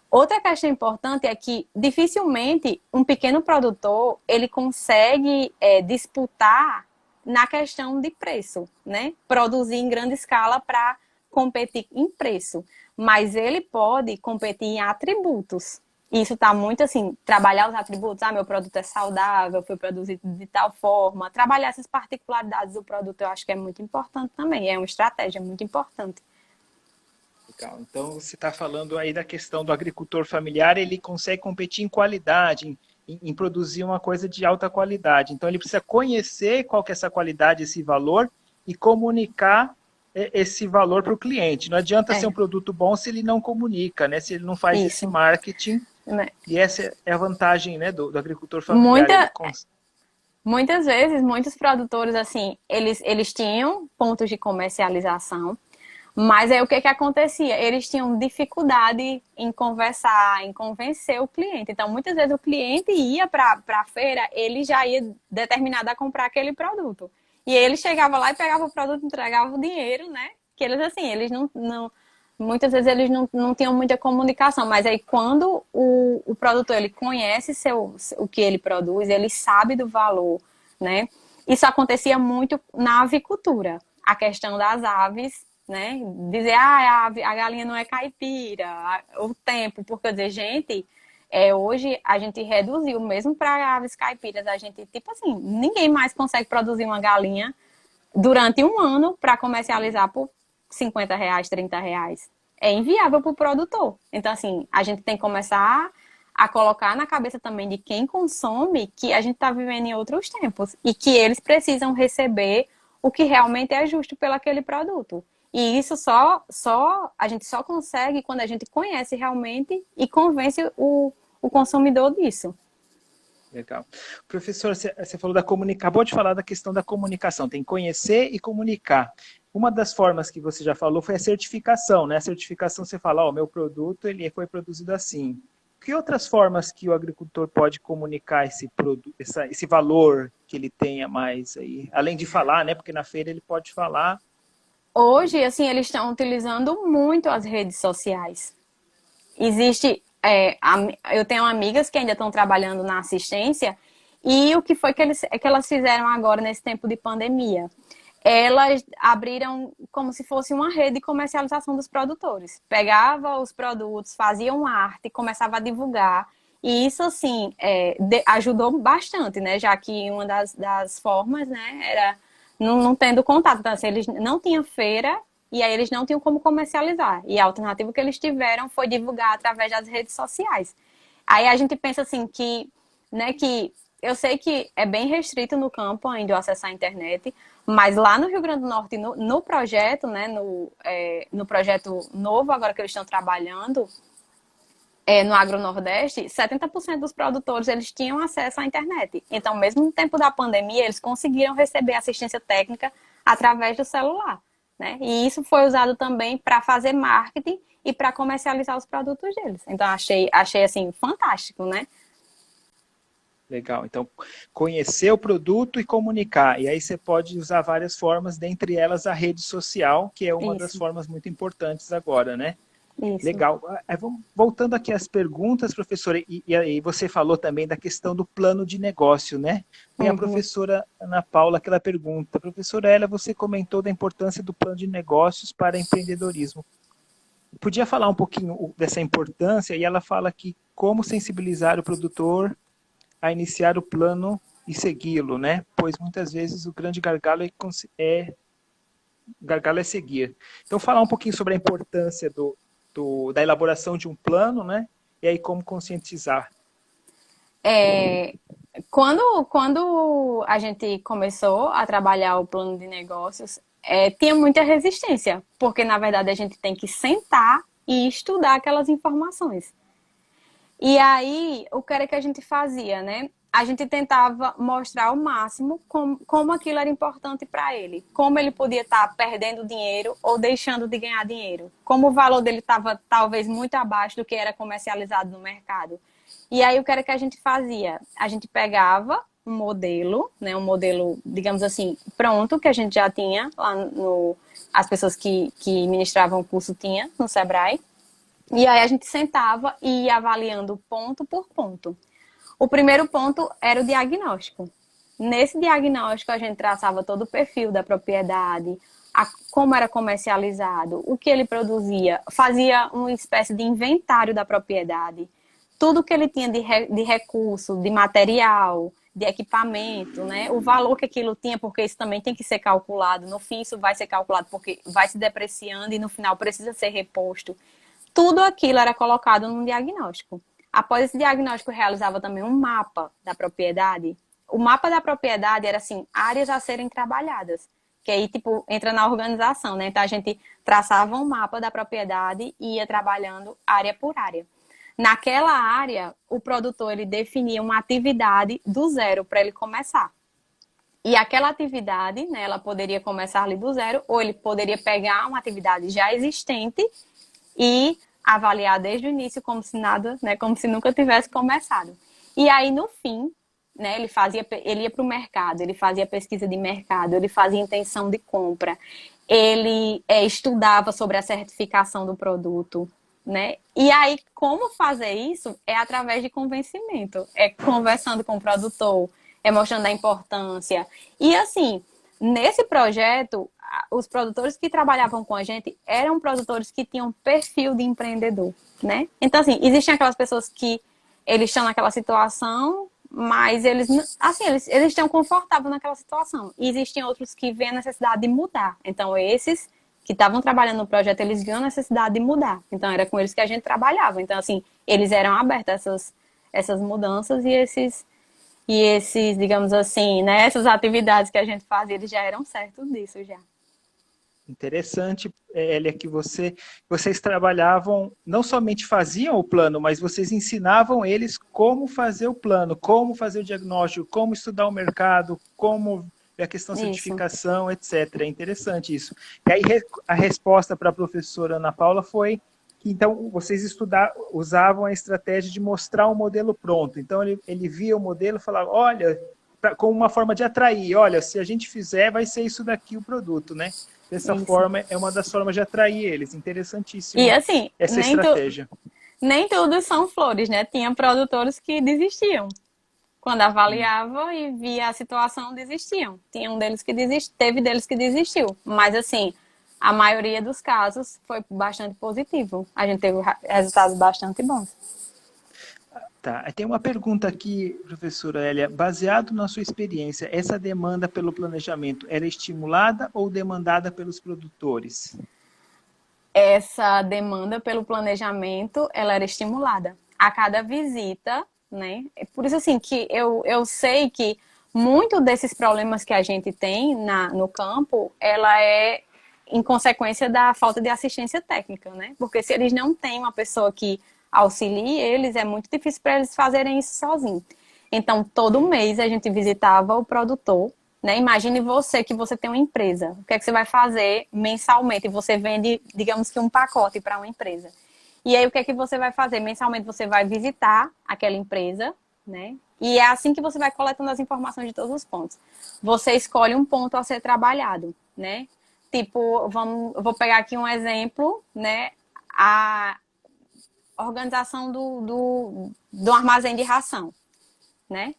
Outra questão importante é que dificilmente um pequeno produtor ele consegue disputar na questão de preço, né? Produzir em grande escala para competir em preço. Mas ele pode competir em atributos. Isso está muito assim, trabalhar os atributos, meu produto é saudável, foi produzido de tal forma. Trabalhar essas particularidades do produto eu acho que é muito importante também, é uma estratégia muito importante. Legal. Então, você está falando aí da questão do agricultor familiar, ele consegue competir em qualidade, em produzir uma coisa de alta qualidade. Então, ele precisa conhecer qual que é essa qualidade, esse valor, e comunicar esse valor para o cliente. Não adianta ser um produto bom se ele não comunica, né? Se ele não faz esse marketing. E essa é a vantagem, né, do agricultor familiar. Muitas vezes, muitos produtores, assim, eles tinham pontos de comercialização, mas aí o que acontecia? Eles tinham dificuldade em conversar, em convencer o cliente. Então, muitas vezes o cliente ia para a feira, ele já ia determinado a comprar aquele produto. E ele chegava lá e pegava o produto, entregava o dinheiro, né? Que eles, assim, eles não muitas vezes eles não tinham muita comunicação. Mas aí quando o produtor, ele conhece o que ele produz, ele sabe do valor, né? Isso acontecia muito na avicultura. A questão das aves, né? Dizer, a galinha não é caipira, o tempo, porque dizer, gente, hoje a gente reduziu, mesmo para aves caipiras, a gente, tipo assim, ninguém mais consegue produzir uma galinha durante um ano para comercializar por R$ 50, R$ 30. É inviável para o produtor. Então, assim, a gente tem que começar a colocar na cabeça também de quem consome que a gente está vivendo em outros tempos e que eles precisam receber o que realmente é justo pelo aquele produto. E isso a gente só consegue quando a gente conhece realmente e convence o consumidor disso. Legal. Professor, você falou acabou de falar da questão da comunicação, tem conhecer e comunicar. Uma das formas que você já falou foi a certificação, né? A certificação você fala, meu produto ele foi produzido assim. Que outras formas que o agricultor pode comunicar esse valor que ele tenha mais aí? Além de falar, né? Porque na feira ele pode falar. Hoje, assim, eles estão utilizando muito as redes sociais. Eu tenho amigas que ainda estão trabalhando na assistência e o que foi que elas fizeram agora nesse tempo de pandemia? Elas abriram como se fosse uma rede de comercialização dos produtores. Pegava os produtos, faziam arte, começava a divulgar. E isso, assim, ajudou bastante, né? Já que uma das formas, né, era não tendo contato. Então, assim, eles não tinham feira e aí eles não tinham como comercializar. E a alternativa que eles tiveram foi divulgar através das redes sociais. Aí a gente pensa assim que eu sei que é bem restrito no campo ainda o acesso à internet, mas lá no Rio Grande do Norte, no projeto, né, no projeto novo agora que eles estão trabalhando, no Agronordeste, 70% dos produtores eles tinham acesso à internet. Então, mesmo no tempo da pandemia, eles conseguiram receber assistência técnica através do celular, né? E isso foi usado também para fazer marketing e para comercializar os produtos deles. Então, achei assim, fantástico, né? Legal. Então, conhecer o produto e comunicar. E aí você pode usar várias formas, dentre elas a rede social, que é uma das formas muito importantes agora, né? Isso. Legal. Voltando aqui às perguntas, professora, e você falou também da questão do plano de negócio, né? Tem a professora Ana Paula que ela pergunta, professora Hélia, você comentou da importância do plano de negócios para empreendedorismo. Podia falar um pouquinho dessa importância? E ela fala aqui como sensibilizar o produtor a iniciar o plano e segui-lo, né? Pois muitas vezes o grande gargalo é seguir. Então, falar um pouquinho sobre a importância da elaboração de um plano, né? E aí como conscientizar. Quando a gente começou a trabalhar o plano de negócios, tinha muita resistência, porque na verdade a gente tem que sentar e estudar aquelas informações. E aí, o que era que a gente fazia, né? A gente tentava mostrar ao máximo como aquilo era importante para ele, como ele podia estar perdendo dinheiro ou deixando de ganhar dinheiro, como o valor dele estava talvez muito abaixo do que era comercializado no mercado. E aí, o que era que a gente fazia? A gente pegava um modelo, né, um modelo, digamos assim, pronto, que a gente já tinha lá as pessoas que ministravam o curso tinham no Sebrae. E aí a gente sentava e ia avaliando ponto por ponto. O primeiro ponto era o diagnóstico. nesse diagnóstico a gente traçava todo o perfil da propriedade, como era comercializado, o que ele produzia, fazia uma espécie de inventário da propriedade, tudo que ele tinha de recurso, de material, de equipamento, né? O valor que aquilo tinha, porque isso também tem que ser calculado. No fim, isso vai ser calculado porque vai se depreciando e no final precisa ser reposto. Tudo aquilo era colocado num diagnóstico. Após esse diagnóstico, realizava também um mapa da propriedade. O mapa da propriedade era assim, áreas a serem trabalhadas, que aí tipo entra na organização, né? Então a gente traçava um mapa da propriedade e ia trabalhando área por área. Naquela área, o produtor ele definia uma atividade do zero para ele começar. E aquela atividade, né, ela poderia começar ali do zero, ou ele poderia pegar uma atividade já existente e avaliar desde o início como se nada, né, como se nunca tivesse começado. E aí, no fim, né, ele ia para o mercado, ele fazia pesquisa de mercado, ele fazia intenção de compra, ele estudava sobre a certificação do produto, né? E aí, como fazer isso é através de convencimento, é conversando com o produtor, é mostrando a importância. E assim, nesse projeto, os produtores que trabalhavam com a gente eram produtores que tinham perfil de empreendedor, né? Então, assim, existem aquelas pessoas que eles estão naquela situação, mas eles, assim, eles estão confortáveis naquela situação. E existem outros que veem a necessidade de mudar. Então, esses que estavam trabalhando no projeto, eles viam a necessidade de mudar. Então, era com eles que a gente trabalhava. Então, assim, eles eram abertos a essas mudanças e esses, digamos assim, né, essas atividades que a gente fazia, eles já eram certos disso já. Interessante, Elia, que vocês trabalhavam, não somente faziam o plano, mas vocês ensinavam eles como fazer o plano, como fazer o diagnóstico, como estudar o mercado, como ver a questão da Isso. certificação, etc. É interessante isso. E aí a resposta para a professora Ana Paula foi que, então, vocês usavam a estratégia de mostrar um modelo pronto. Então, ele via o modelo e falava, olha, como uma forma de atrair, olha, se a gente fizer, vai ser isso daqui o produto, né? Dessa Isso. forma, é uma das formas de atrair eles. E Interessantíssimo assim, essa estratégia. nem tudo são flores, né? Tinha produtores que desistiam. Quando avaliava e via a situação, desistiam. Tinha um deles que teve deles que desistiu. Mas assim, a maioria dos casos foi bastante positivo. A gente teve resultados bastante bons. Tá. Tem uma pergunta aqui, professora Elia. Baseado na sua experiência, essa demanda pelo planejamento era estimulada ou demandada pelos produtores? Essa demanda pelo planejamento, ela era estimulada a cada visita, né? Por isso, assim, que eu sei que muito desses problemas que a gente tem no campo, ela é em consequência da falta de assistência técnica, né? Porque se eles não têm uma pessoa que auxilie eles, é muito difícil para eles fazerem isso sozinhos. Então, todo mês a gente visitava o produtor, né? Imagine você que você tem uma empresa. O que é que você vai fazer mensalmente? Você vende, digamos que um pacote para uma empresa. E aí, o que é que você vai fazer? Mensalmente você vai visitar aquela empresa, né? E é assim que você vai coletando as informações de todos os pontos. Você escolhe um ponto a ser trabalhado, né? Tipo, vou pegar aqui um exemplo, né? A organização do armazém de ração, né?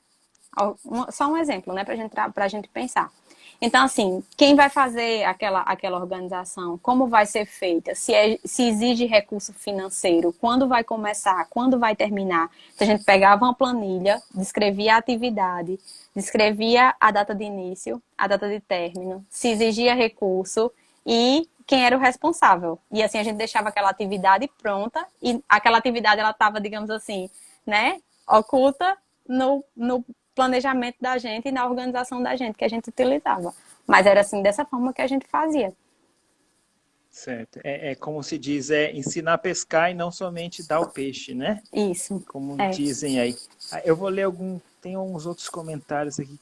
Só um exemplo, né, para a gente pensar. Então, assim, quem vai fazer aquela organização, como vai ser feita, se exige recurso financeiro, quando vai começar, quando vai terminar. Então, a gente pegava uma planilha, descrevia a atividade, descrevia a data de início, a data de término, se exigia recurso e quem era o responsável. E assim, a gente deixava aquela atividade pronta e aquela atividade, ela estava, digamos assim, né, oculta no planejamento da gente e na organização da gente que a gente utilizava. Mas era assim, dessa forma que a gente fazia. Certo. É como se diz, ensinar a pescar e não somente dar o peixe, né? Isso. Como É. dizem aí. Eu vou ler tem uns outros comentários aqui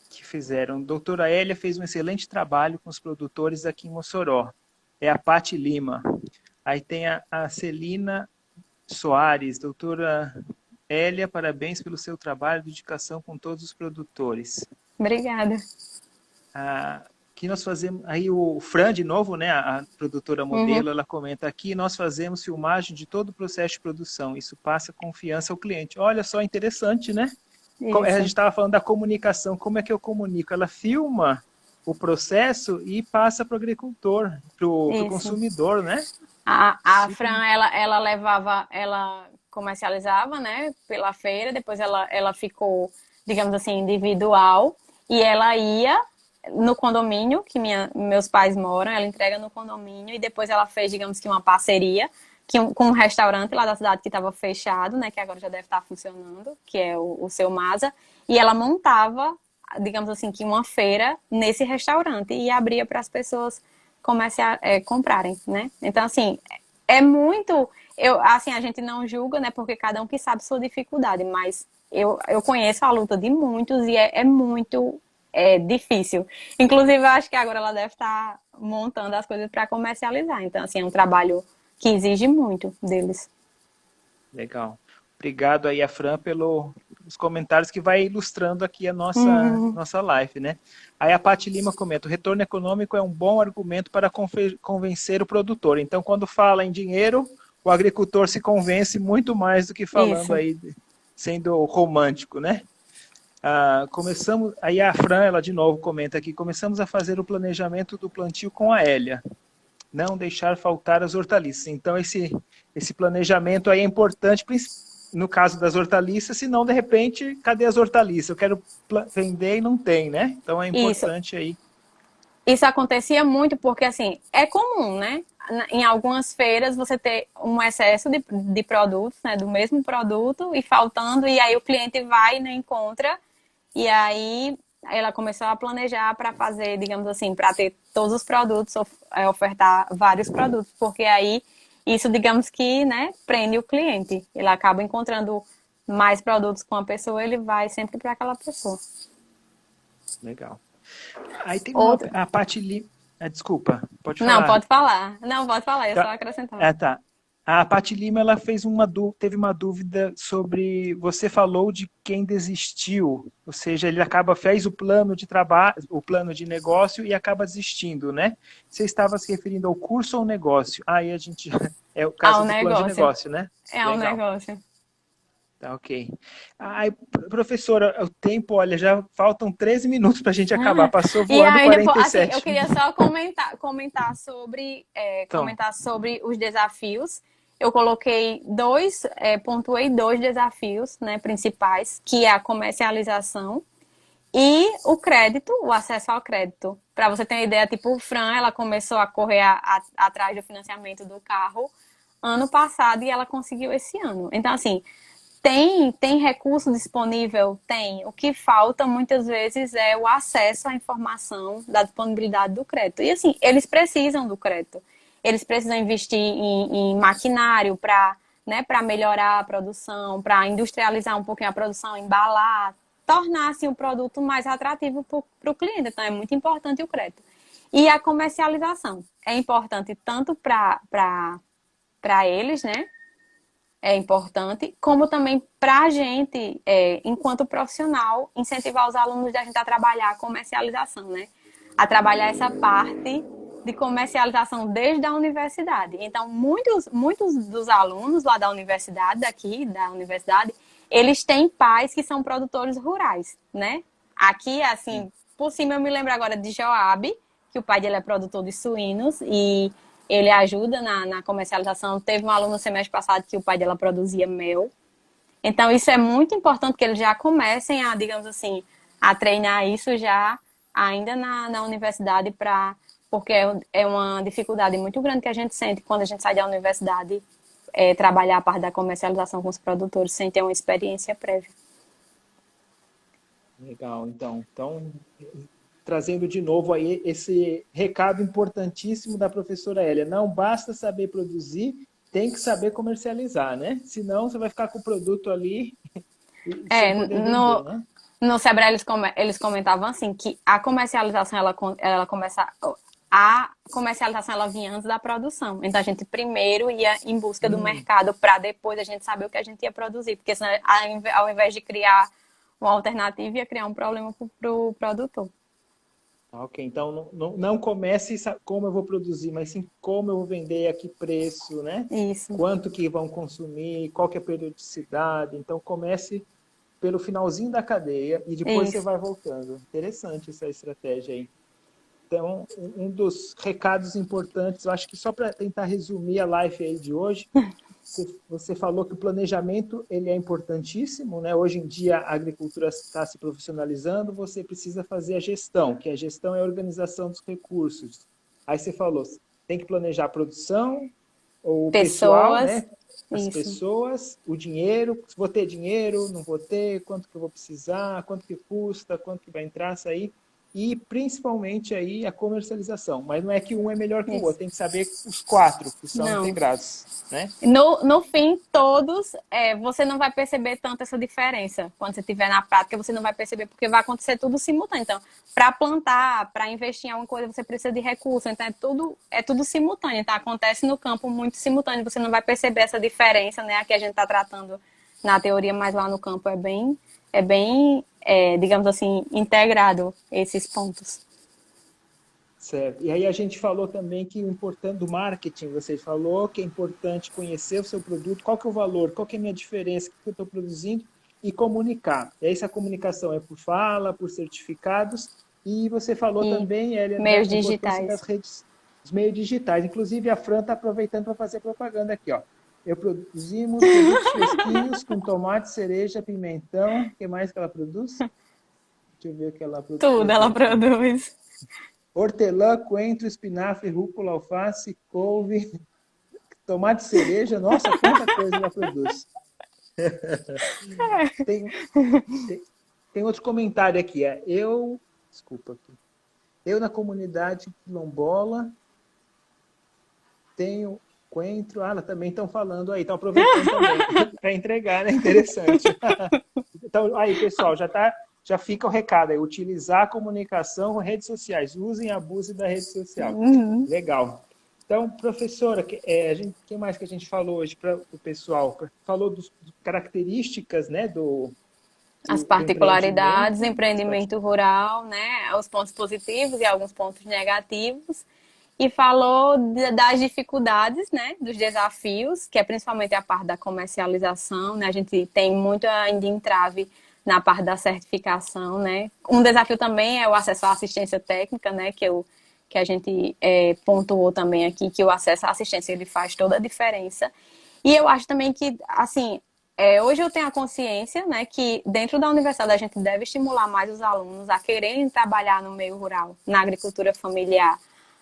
que fizeram. Doutora Elia fez um excelente trabalho com os produtores aqui em Mossoró. É a Pati Lima. Aí tem a Celina Soares. Doutora Elia, parabéns pelo seu trabalho de dedicação com todos os produtores. Obrigada. Que nós fazemos, aí o Fran, de novo, né, a produtora modelo, ela comenta aqui, nós fazemos filmagem de todo o processo de produção, isso passa confiança ao cliente. Olha só, interessante, né? A gente Isso. estava falando da comunicação, como é que eu comunico? Ela filma o processo e passa para o agricultor, para o Isso. consumidor, né? A Super. Fran, ela levava, ela comercializava, né, pela feira, depois ela ficou, digamos assim, individual, e ela ia no condomínio que meus pais moram, ela entrega no condomínio, e depois ela fez, digamos que uma parceria com um restaurante lá da cidade que estava fechado, né, que agora já deve estar funcionando, que é o Seu Masa, e ela montava, digamos assim, que uma feira nesse restaurante e abria para as pessoas comprarem, né? Então, assim, é muito. Assim, a gente não julga, né? Porque cada um que sabe sua dificuldade, mas eu conheço a luta de muitos e é muito difícil. Inclusive, eu acho que agora ela deve estar montando as coisas para comercializar. Então, assim, é um trabalho que exige muito deles. Legal. Obrigado aí, a Fran, pelos comentários que vai ilustrando aqui a Uhum. nossa live, né? Aí a Paty Lima comenta, o retorno econômico é um bom argumento para convencer o produtor. Então, quando fala em dinheiro, o agricultor se convence muito mais do que falando Isso. aí, sendo romântico, né? Começamos, aí a Fran, ela de novo comenta aqui, começamos a fazer o planejamento do plantio com a Hélia. Não deixar faltar as hortaliças. Então, esse planejamento aí é importante, no caso das hortaliças, senão, de repente, cadê as hortaliças? Eu quero vender e não tem, né? Então, é Isso. importante aí. Isso acontecia muito porque, assim, é comum, né? Em algumas feiras você ter um excesso de produtos, né? Do mesmo produto e faltando, e aí o cliente vai e não encontra. E aí ela começou a planejar para fazer, digamos assim, para ter todos os produtos, ofertar vários produtos, porque aí isso, digamos que, né, prende o cliente. Ele acaba encontrando mais produtos com a pessoa, ele vai sempre para aquela pessoa. Legal. Aí tem Outro, a Paty Lima. Desculpa, pode não, falar. pode falar. Não, pode falar, é só Tá. acrescentar. Tá. A Paty Lima, ela fez teve uma dúvida sobre, você falou de quem desistiu, ou seja, ele fez o plano de trabalho, o plano de negócio e acaba desistindo, né? Você estava se referindo ao curso ou ao negócio? Aí a gente, é o Ah, caso o do plano de negócio. negócio, né? É um Legal, negócio. tá ok. Ai, professora, o tempo, olha, já faltam 13 minutos para a gente acabar, passou E voando ainda, assim, eu 47. queria só Então, comentar sobre os desafios. Eu coloquei pontuei dois desafios, né, principais, que é a comercialização e o crédito, o acesso ao crédito. Para você ter uma ideia, tipo, o Fran, ela começou a correr atrás do financiamento do carro ano passado e ela conseguiu esse ano. Então, assim, tem recurso disponível? Tem. O que falta muitas vezes é o acesso à informação da disponibilidade do crédito. E assim, eles precisam do crédito. Eles precisam investir em maquinário para, né, para melhorar a produção, para industrializar um pouquinho a produção, embalar, tornar assim, o produto mais atrativo para o cliente. Então é muito importante o crédito. E a comercialização é importante tanto para eles, né? É importante, como também para a gente, enquanto profissional, incentivar os alunos a gente a trabalhar a comercialização, né? A trabalhar essa parte de comercialização desde a universidade. Então, muitos dos alunos lá da universidade, da universidade, eles têm pais que são produtores rurais, né? Aqui, assim, por cima eu me lembro agora de Joab, que o pai dele é produtor de suínos e ele ajuda na comercialização. Teve um aluno no semestre passado que o pai dela produzia mel. Então, isso é muito importante que eles já comecem a, digamos assim, a treinar isso já ainda na universidade, porque é uma dificuldade muito grande que a gente sente quando a gente sai da universidade, trabalhar a parte da comercialização com os produtores sem ter uma experiência prévia. legal, então, trazendo de novo aí esse recado importantíssimo da professora Hélia. Não basta saber produzir, tem que saber comercializar, né? Senão você vai ficar com o produto ali sem É, poder vender, né? no Sebrae eles comentavam assim que a comercialização ela começa a comercialização ela vinha antes da produção. Então a gente primeiro ia em busca do Hum, mercado para depois a gente saber o que a gente ia produzir, porque senão, ao invés de criar uma alternativa ia criar um problema para o produtor. ok, então não comece como eu vou produzir, mas sim como eu vou vender, a que preço, né? Isso, Quanto que vão consumir, qual que é a periodicidade. Então comece pelo finalzinho da cadeia e depois você Isso. vai voltando. Interessante essa estratégia aí. Então, um dos recados importantes, eu acho que só para tentar resumir a live aí de hoje, você falou que o planejamento ele é importantíssimo, né? Hoje em dia a agricultura está se profissionalizando, você precisa fazer a gestão, que a gestão é a organização dos recursos. Aí você falou, tem que planejar a produção, o pessoal, Pessoas. né? As Isso. pessoas, o dinheiro, vou ter dinheiro, não vou ter, quanto que eu vou precisar, quanto que custa, quanto que vai entrar, sair, e principalmente aí a comercialização. Mas não é que um é melhor que o Isso. outro, tem que saber os quatro que são Não. integrados, né? No fim, todos, você não vai perceber tanto essa diferença. Quando você estiver na prática, você não vai perceber, porque vai acontecer tudo simultâneo. Então, para plantar, para investir em alguma coisa, você precisa de recurso. Então, é tudo simultâneo. Então, acontece no campo muito simultâneo. Você não vai perceber essa diferença, né? Aqui a gente está tratando na teoria, mas lá no campo digamos assim, integrado esses pontos. Certo. E aí a gente falou também que o importante do marketing, você falou que é importante conhecer o seu produto, qual que é o valor, qual que é a minha diferença, o que eu estou produzindo e comunicar. E aí essa comunicação é por fala, por certificados e você falou E também, Elia, da meios importância digitais. das redes, dos meios digitais. Inclusive a Fran está aproveitando para fazer propaganda aqui, ó. Produzimos produtos fresquinhos com tomate, cereja, pimentão. O que mais que ela produz? Deixa eu ver o que ela Tudo ela produz aqui. produz. Hortelã, coentro, espinafre, rúcula, alface, couve, tomate cereja. Nossa, quanta coisa ela produz. Tem, tem, tem outro comentário aqui. Desculpa aqui. Eu na comunidade quilombola tenho coentro. Ah, ela também estão falando aí, estão aproveitando também para entregar, né? Interessante. Então, aí, pessoal, já fica o recado aí. Utilizar a comunicação com redes sociais. Usem e abusem da rede social. Uhum. Legal. Então, professora, que mais que a gente falou hoje para o pessoal? Falou das características, né, As do particularidades, empreendimento. empreendimento rural, né? Os pontos positivos e alguns pontos negativos. E falou das dificuldades, né? Dos desafios, que é principalmente a parte da comercialização, né? A gente tem muito ainda entrave na parte da certificação, né? Um desafio também é o acesso à assistência técnica, né? Que a gente pontuou também aqui, que o acesso à assistência ele faz toda a diferença. E eu acho também que, assim, hoje eu tenho a consciência, né, que dentro da universidade a gente deve estimular mais os alunos a quererem trabalhar no meio rural, na agricultura familiar,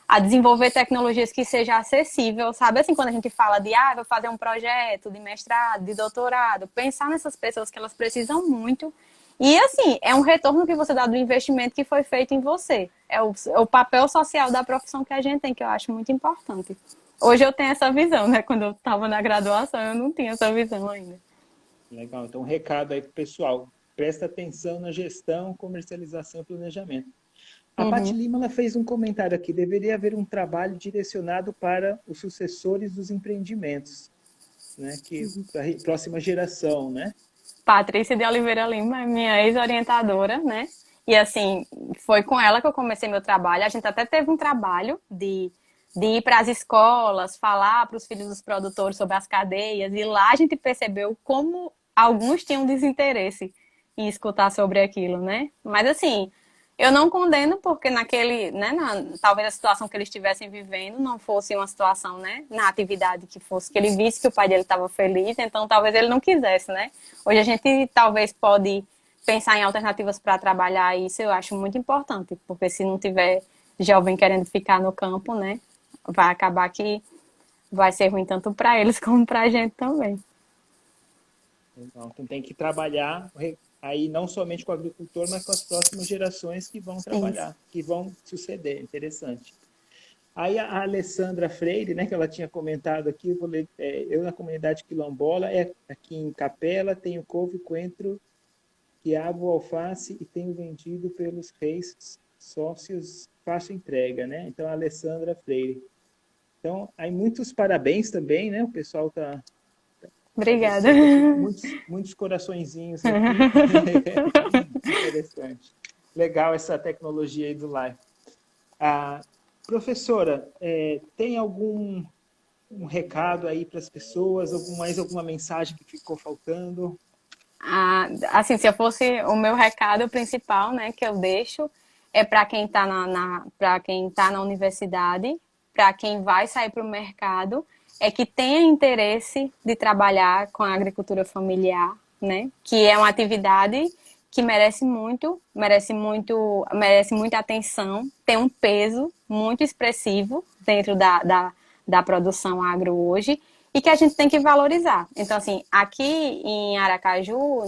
a desenvolver tecnologias que seja acessível, sabe? Assim, quando a gente fala de, vou fazer um projeto de mestrado, de doutorado, pensar nessas pessoas que elas precisam muito. E, assim, é um retorno que você dá do investimento que foi feito em você. É o papel social da profissão que a gente tem, que eu acho muito importante. Hoje eu tenho essa visão, né? Quando eu estava na graduação, eu não tinha essa visão ainda. Legal. Então, um recado aí para o pessoal. Presta atenção na gestão, comercialização e planejamento. A Paty Uhum. Lima ela fez um comentário aqui. Deveria haver um trabalho direcionado para os sucessores dos empreendimentos, né? Que para a próxima geração, né? Patrícia de Oliveira Lima é minha ex-orientadora, né? E assim, foi com ela que eu comecei meu trabalho. A gente até teve um trabalho de ir para as escolas, falar para os filhos dos produtores sobre as cadeias, e lá a gente percebeu como alguns tinham desinteresse em escutar sobre aquilo, né? Mas assim, eu não condeno porque naquele, né, talvez a situação que eles estivessem vivendo não fosse uma situação, né, na atividade que fosse, que ele visse que o pai dele estava feliz, então talvez ele não quisesse, né? Hoje a gente talvez pode pensar em alternativas para trabalhar isso, eu acho muito importante, porque se não tiver jovem querendo ficar no campo, né, vai acabar que vai ser ruim tanto para eles como para a gente também. Então, tem que trabalhar aí não somente com o agricultor, mas com as próximas gerações que vão Isso. trabalhar, que vão suceder. Interessante. Aí a Alessandra Freire, né, que ela tinha comentado aqui, eu vou ler, eu na comunidade quilombola, aqui em Capela, tenho couve, coentro, quiabo, alface e tenho vendido pelos reis sócios, faço entrega, né? Então, a Alessandra Freire. Então, aí muitos parabéns também, né? O pessoal tá Obrigada. descendo aqui, muitos coraçõezinhos aqui. Interessante. Legal essa tecnologia aí do live. Ah, professora, tem algum um recado aí para as pessoas? Mais alguma mensagem que ficou faltando? Assim, se eu fosse o meu recado principal, né, que eu deixo é para quem está para quem tá na universidade, para quem vai sair para o mercado, é que tenha interesse de trabalhar com a agricultura familiar, né, que é uma atividade que merece muita atenção, tem um peso muito expressivo dentro da produção agro hoje e que a gente tem que valorizar. Então, assim, aqui em Aracaju,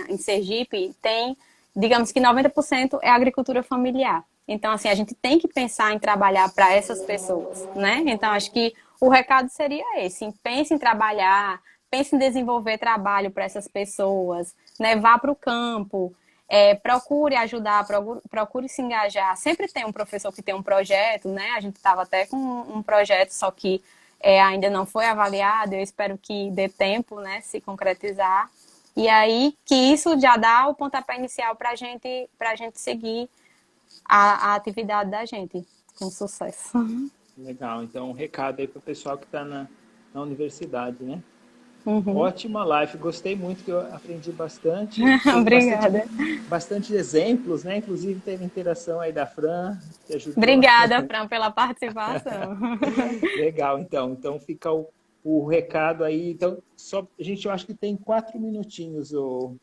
em Sergipe, tem, digamos que 90% é agricultura familiar. Então, assim, a gente tem que pensar em trabalhar para essas pessoas, né? Então, acho que o recado seria esse: pense em trabalhar, pense em desenvolver trabalho para essas pessoas, né? Vá para o campo, procure ajudar, procure se engajar. Sempre tem um professor que tem um projeto, né? A gente estava até com um projeto, só que ainda não foi avaliado. Eu espero que dê tempo, né, se concretizar. E aí que isso já dá o pontapé inicial para a gente seguir a atividade da gente com sucesso. Legal. Então, um recado aí para o pessoal que está na universidade, né? Uhum. Ótima live, gostei muito, que eu aprendi bastante. Teve Obrigada. bastante exemplos, né? Inclusive teve interação aí da Fran, que ajudou. Obrigada, Fran, pela participação. Legal, então. Então fica o recado aí. Então, eu acho que tem 4 minutinhos, o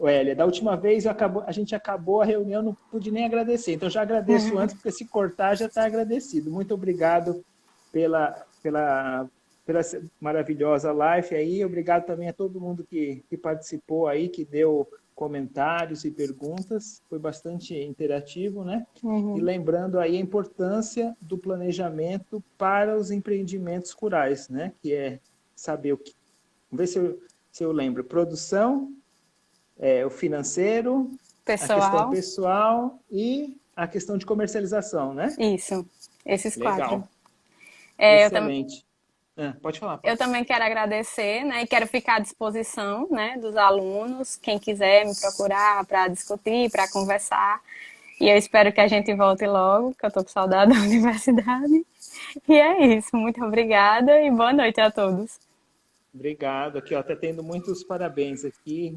Hélia. Da última vez a gente acabou a reunião, não pude nem agradecer. Então já agradeço antes, porque se cortar já está agradecido. Muito obrigado pela maravilhosa live aí. Obrigado também a todo mundo que participou aí, que deu comentários e perguntas. Foi bastante interativo, né? E Uhum. lembrando aí a importância do planejamento para os empreendimentos rurais, né? Que é saber o que... Vamos ver se eu lembro. Produção, o financeiro, a questão Pessoal, pessoal e a questão de comercialização, né? isso. Esses quatro. Legal. Eu também. Excelente. Pode falar, Eu pode. também quero agradecer, né, e quero ficar à disposição, né, dos alunos, quem quiser me procurar para discutir, para conversar. E eu espero que a gente volte logo, que eu estou com saudade da universidade. E é isso. Muito obrigada e boa noite a todos. Obrigado. Aqui, ó, tá tendo muitos parabéns aqui,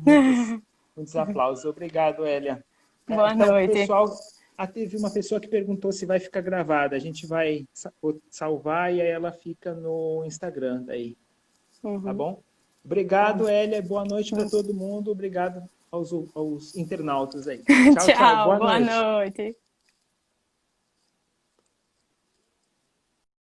muitos aplausos. Obrigado, Hélia. Boa Então, noite. pessoal, teve uma pessoa que perguntou se vai ficar gravada. A gente vai salvar e aí ela fica no Instagram daí, tá Uhum. bom? Tá. Obrigado, Hélia. Boa noite para todo mundo. Obrigado aos internautas aí. Tchau, tchau. Tchau, Boa boa noite. noite.